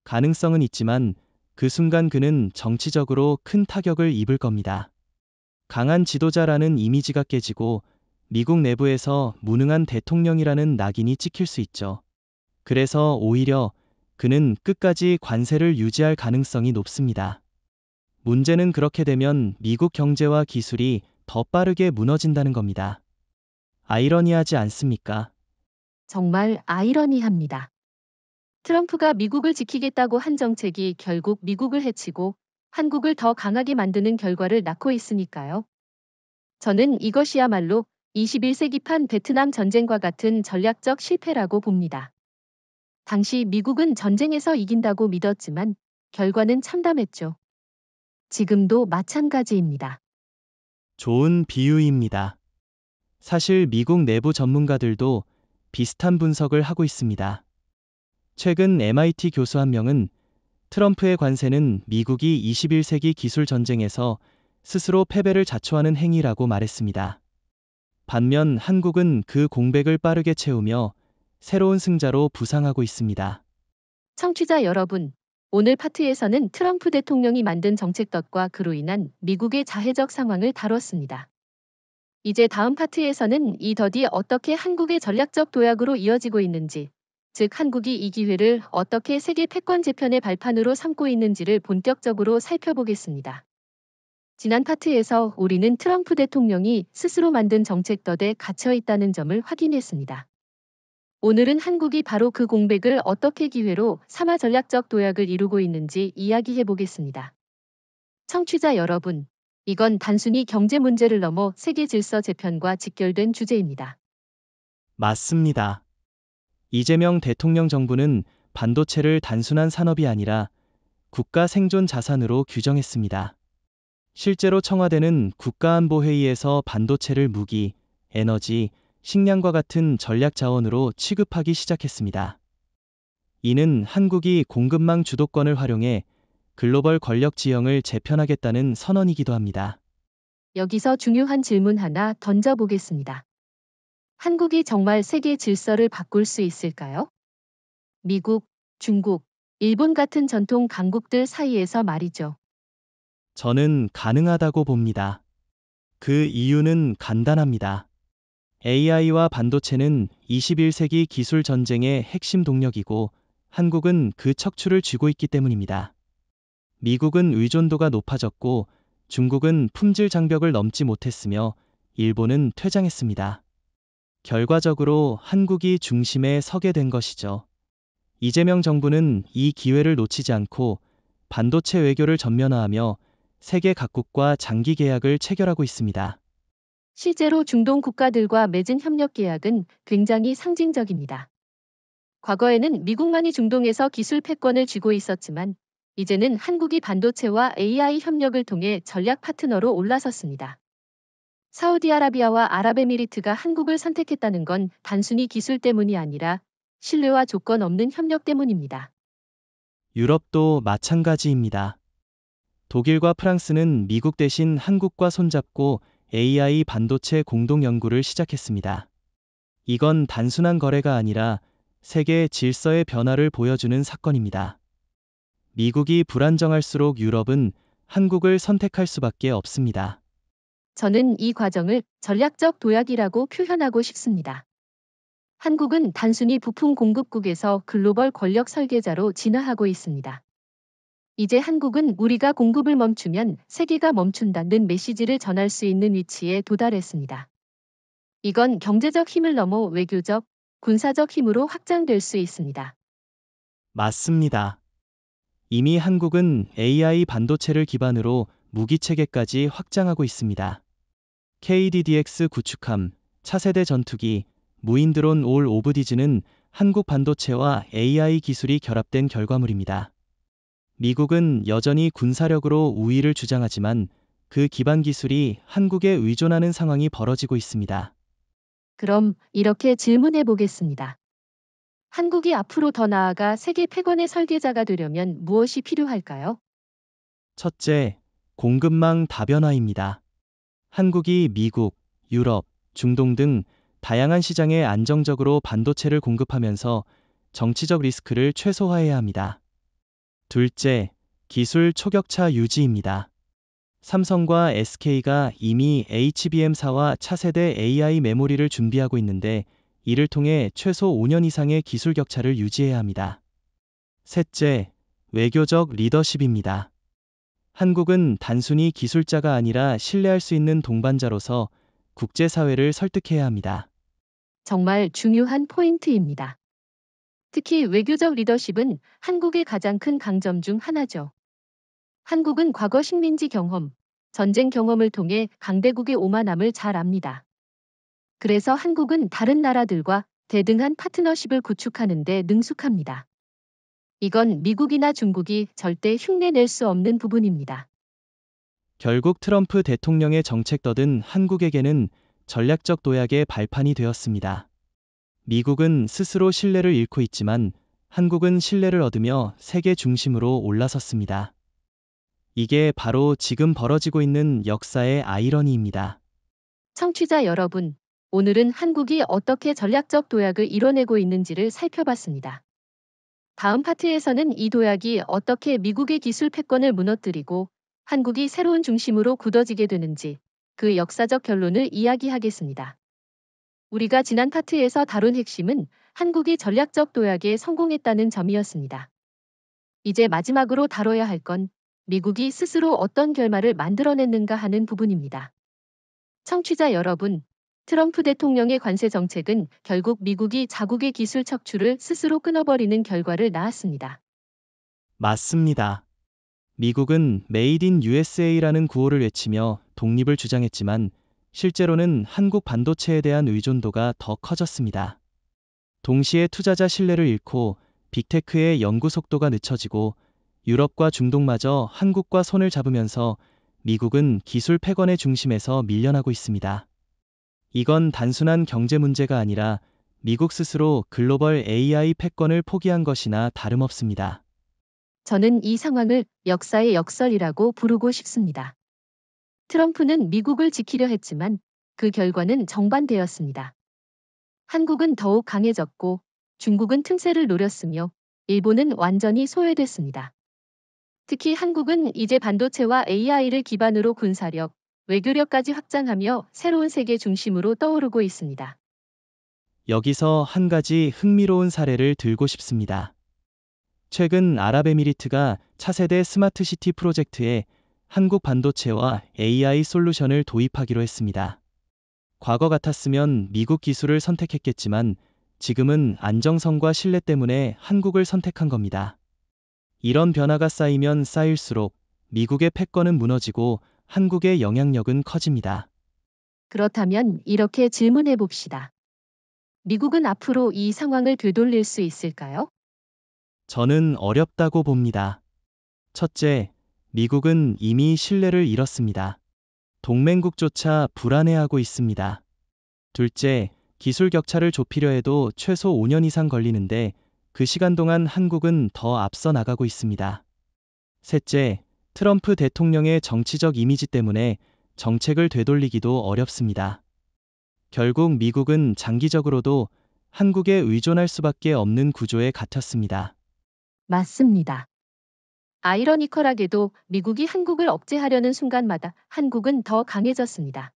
B: 가능성은 있지만 그 순간 그는 정치적으로 큰 타격을 입을 겁니다. 강한 지도자라는 이미지가 깨지고 미국 내부에서 무능한 대통령이라는 낙인이 찍힐 수 있죠. 그래서 오히려 그는 끝까지 관세를 유지할 가능성이 높습니다. 문제는 그렇게 되면 미국 경제와 기술이 더 빠르게 무너진다는 겁니다. 아이러니하지 않습니까?
A: 정말 아이러니합니다. 트럼프가 미국을 지키겠다고 한 정책이 결국 미국을 해치고 한국을 더 강하게 만드는 결과를 낳고 있으니까요. 저는 이것이야말로 21세기판 베트남 전쟁과 같은 전략적 실패라고 봅니다. 당시 미국은 전쟁에서 이긴다고 믿었지만 결과는 참담했죠. 지금도 마찬가지입니다.
B: 좋은 비유입니다. 사실 미국 내부 전문가들도 비슷한 분석을 하고 있습니다. 최근 MIT 교수 한 명은 트럼프의 관세는 미국이 21세기 기술 전쟁에서 스스로 패배를 자초하는 행위라고 말했습니다. 반면 한국은 그 공백을 빠르게 채우며 새로운 승자로 부상하고 있습니다.
A: 청취자 여러분, 오늘 파트에서는 트럼프 대통령이 만든 정책덫과 그로 인한 미국의 자해적 상황을 다뤘습니다. 이제 다음 파트에서는 이 덫이 어떻게 한국의 전략적 도약으로 이어지고 있는지, 즉 한국이 이 기회를 어떻게 세계 패권 재편의 발판으로 삼고 있는지를 본격적으로 살펴보겠습니다. 지난 파트에서 우리는 트럼프 대통령이 스스로 만든 정책덫에 갇혀 있다는 점을 확인했습니다. 오늘은 한국이 바로 그 공백을 어떻게 기회로 삼아 전략적 도약을 이루고 있는지 이야기해 보겠습니다. 청취자 여러분, 이건 단순히 경제 문제를 넘어 세계 질서 재편과 직결된 주제입니다.
B: 맞습니다. 이재명 대통령 정부는 반도체를 단순한 산업이 아니라 국가 생존 자산으로 규정했습니다. 실제로 청와대는 국가안보회의에서 반도체를 무기, 에너지, 식량과 같은 전략 자원으로 취급하기 시작했습니다. 이는 한국이 공급망 주도권을 활용해 글로벌 권력 지형을 재편하겠다는 선언이기도 합니다.
A: 여기서 중요한 질문 하나 던져보겠습니다. 한국이 정말 세계 질서를 바꿀 수 있을까요? 미국, 중국, 일본 같은 전통 강국들 사이에서 말이죠.
B: 저는 가능하다고 봅니다. 그 이유는 간단합니다. AI와 반도체는 21세기 기술 전쟁의 핵심 동력이고 한국은 그 척추를 쥐고 있기 때문입니다. 미국은 의존도가 높아졌고 중국은 품질 장벽을 넘지 못했으며 일본은 퇴장했습니다. 결과적으로 한국이 중심에 서게 된 것이죠. 이재명 정부는 이 기회를 놓치지 않고 반도체 외교를 전면화하며 세계 각국과 장기 계약을 체결하고 있습니다.
A: 실제로 중동 국가들과 맺은 협력 계약은 굉장히 상징적입니다. 과거에는 미국만이 중동에서 기술 패권을 쥐고 있었지만 이제는 한국이 반도체와 AI 협력을 통해 전략 파트너로 올라섰습니다. 사우디아라비아와 아랍에미리트가 한국을 선택했다는 건 단순히 기술 때문이 아니라 신뢰와 조건 없는 협력 때문입니다.
B: 유럽도 마찬가지입니다. 독일과 프랑스는 미국 대신 한국과 손잡고 AI 반도체 공동 연구를 시작했습니다. 이건 단순한 거래가 아니라 세계 질서의 변화를 보여주는 사건입니다. 미국이 불안정할수록 유럽은 한국을 선택할 수밖에 없습니다.
A: 저는 이 과정을 전략적 도약이라고 표현하고 싶습니다. 한국은 단순히 부품 공급국에서 글로벌 권력 설계자로 진화하고 있습니다. 이제 한국은 우리가 공급을 멈추면 세계가 멈춘다는 메시지를 전할 수 있는 위치에 도달했습니다. 이건 경제적 힘을 넘어 외교적, 군사적 힘으로 확장될 수 있습니다.
B: 맞습니다. 이미 한국은 AI 반도체를 기반으로 무기 체계까지 확장하고 있습니다. KDDX 구축함, 차세대 전투기, 무인 드론 올 오브 디즈는 한국 반도체와 AI 기술이 결합된 결과물입니다. 미국은 여전히 군사력으로 우위를 주장하지만 그 기반 기술이 한국에 의존하는 상황이 벌어지고 있습니다.
A: 그럼 이렇게 질문해 보겠습니다. 한국이 앞으로 더 나아가 세계 패권의 설계자가 되려면 무엇이 필요할까요?
B: 첫째, 공급망 다변화입니다. 한국이 미국, 유럽, 중동 등 다양한 시장에 안정적으로 반도체를 공급하면서 정치적 리스크를 최소화해야 합니다. 둘째, 기술 초격차 유지입니다. 삼성과 SK가 이미 HBM4와 차세대 AI 메모리를 준비하고 있는데 이를 통해 최소 5년 이상의 기술 격차를 유지해야 합니다. 셋째, 외교적 리더십입니다. 한국은 단순히 기술자가 아니라 신뢰할 수 있는 동반자로서 국제사회를 설득해야 합니다.
A: 정말 중요한 포인트입니다. 특히 외교적 리더십은 한국의 가장 큰 강점 중 하나죠. 한국은 과거 식민지 경험, 전쟁 경험을 통해 강대국의 오만함을 잘 압니다. 그래서 한국은 다른 나라들과 대등한 파트너십을 구축하는 데 능숙합니다. 이건 미국이나 중국이 절대 흉내낼 수 없는 부분입니다.
B: 결국 트럼프 대통령의 정책덫은 한국에게는 전략적 도약의 발판이 되었습니다. 미국은 스스로 신뢰를 잃고 있지만 한국은 신뢰를 얻으며 세계 중심으로 올라섰습니다. 이게 바로 지금 벌어지고 있는 역사의 아이러니입니다.
A: 청취자 여러분, 오늘은 한국이 어떻게 전략적 도약을 이뤄내고 있는지를 살펴봤습니다. 다음 파트에서는 이 도약이 어떻게 미국의 기술 패권을 무너뜨리고 한국이 새로운 중심으로 굳어지게 되는지 그 역사적 결론을 이야기하겠습니다. 우리가 지난 파트에서 다룬 핵심은 한국이 전략적 도약에 성공했다는 점이었습니다. 이제 마지막으로 다뤄야 할 건 미국이 스스로 어떤 결말을 만들어냈는가 하는 부분입니다. 청취자 여러분, 트럼프 대통령의 관세 정책은 결국 미국이 자국의 기술 척추를 스스로 끊어버리는 결과를 낳았습니다.
B: 맞습니다. 미국은 메이드 인 USA라는 구호를 외치며 독립을 주장했지만 실제로는 한국 반도체에 대한 의존도가 더 커졌습니다. 동시에 투자자 신뢰를 잃고 빅테크의 연구 속도가 늦춰지고 유럽과 중동마저 한국과 손을 잡으면서 미국은 기술 패권의 중심에서 밀려나고 있습니다. 이건 단순한 경제 문제가 아니라 미국 스스로 글로벌 AI 패권을 포기한 것이나 다름없습니다.
A: 저는 이 상황을 역사의 역설이라고 부르고 싶습니다. 트럼프는 미국을 지키려 했지만 그 결과는 정반대였습니다. 한국은 더욱 강해졌고 중국은 틈새를 노렸으며 일본은 완전히 소외됐습니다. 특히 한국은 이제 반도체와 AI를 기반으로 군사력, 외교력까지 확장하며 새로운 세계 중심으로 떠오르고 있습니다.
B: 여기서 한 가지 흥미로운 사례를 들고 싶습니다. 최근 아랍에미리트가 차세대 스마트시티 프로젝트에 한국 반도체와 AI 솔루션을 도입하기로 했습니다. 과거 같았으면 미국 기술을 선택했겠지만 지금은 안정성과 신뢰 때문에 한국을 선택한 겁니다. 이런 변화가 쌓이면 쌓일수록 미국의 패권은 무너지고 한국의 영향력은 커집니다.
A: 그렇다면 이렇게 질문해 봅시다. 미국은 앞으로 이 상황을 되돌릴 수 있을까요?
B: 저는 어렵다고 봅니다. 첫째, 미국은 이미 신뢰를 잃었습니다. 동맹국조차 불안해하고 있습니다. 둘째, 기술 격차를 좁히려 해도 최소 5년 이상 걸리는데 그 시간 동안 한국은 더 앞서 나가고 있습니다. 셋째, 트럼프 대통령의 정치적 이미지 때문에 정책을 되돌리기도 어렵습니다. 결국 미국은 장기적으로도 한국에 의존할 수밖에 없는 구조에 갇혔습니다.
A: 맞습니다. 아이러니컬하게도 미국이 한국을 억제하려는 순간마다 한국은 더 강해졌습니다.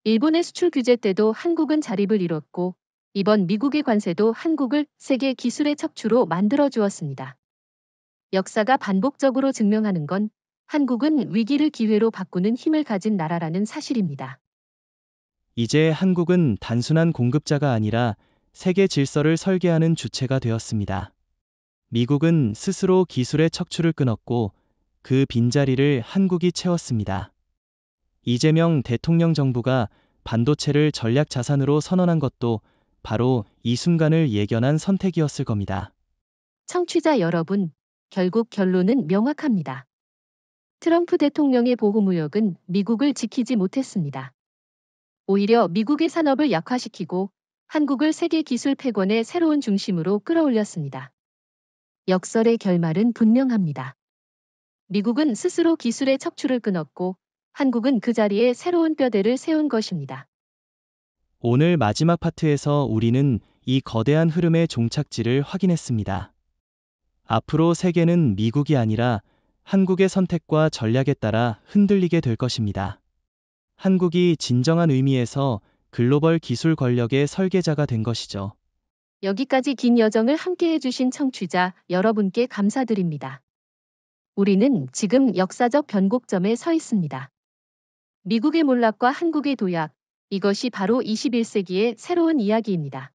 A: 일본의 수출 규제 때도 한국은 자립을 이뤘고 이번 미국의 관세도 한국을 세계 기술의 척추로 만들어 주었습니다. 역사가 반복적으로 증명하는 건 한국은 위기를 기회로 바꾸는 힘을 가진 나라라는 사실입니다.
B: 이제 한국은 단순한 공급자가 아니라 세계 질서를 설계하는 주체가 되었습니다. 미국은 스스로 기술의 척추를 끊었고 그 빈자리를 한국이 채웠습니다. 이재명 대통령 정부가 반도체를 전략 자산으로 선언한 것도 바로 이 순간을 예견한 선택이었을 겁니다.
A: 청취자 여러분, 결국 결론은 명확합니다. 트럼프 대통령의 보호무역은 미국을 지키지 못했습니다. 오히려 미국의 산업을 약화시키고 한국을 세계 기술 패권의 새로운 중심으로 끌어올렸습니다. 역설의 결말은 분명합니다. 미국은 스스로 기술의 척추를 끊었고 한국은 그 자리에 새로운 뼈대를 세운 것입니다.
B: 오늘 마지막 파트에서 우리는 이 거대한 흐름의 종착지를 확인했습니다. 앞으로 세계는 미국이 아니라 한국의 선택과 전략에 따라 흔들리게 될 것입니다. 한국이 진정한 의미에서 글로벌 기술 권력의 설계자가 된 것이죠.
A: 여기까지 긴 여정을 함께 해주신 청취자 여러분께 감사드립니다. 우리는 지금 역사적 변곡점에 서 있습니다. 미국의 몰락과 한국의 도약, 이것이 바로 21세기의 새로운 이야기입니다.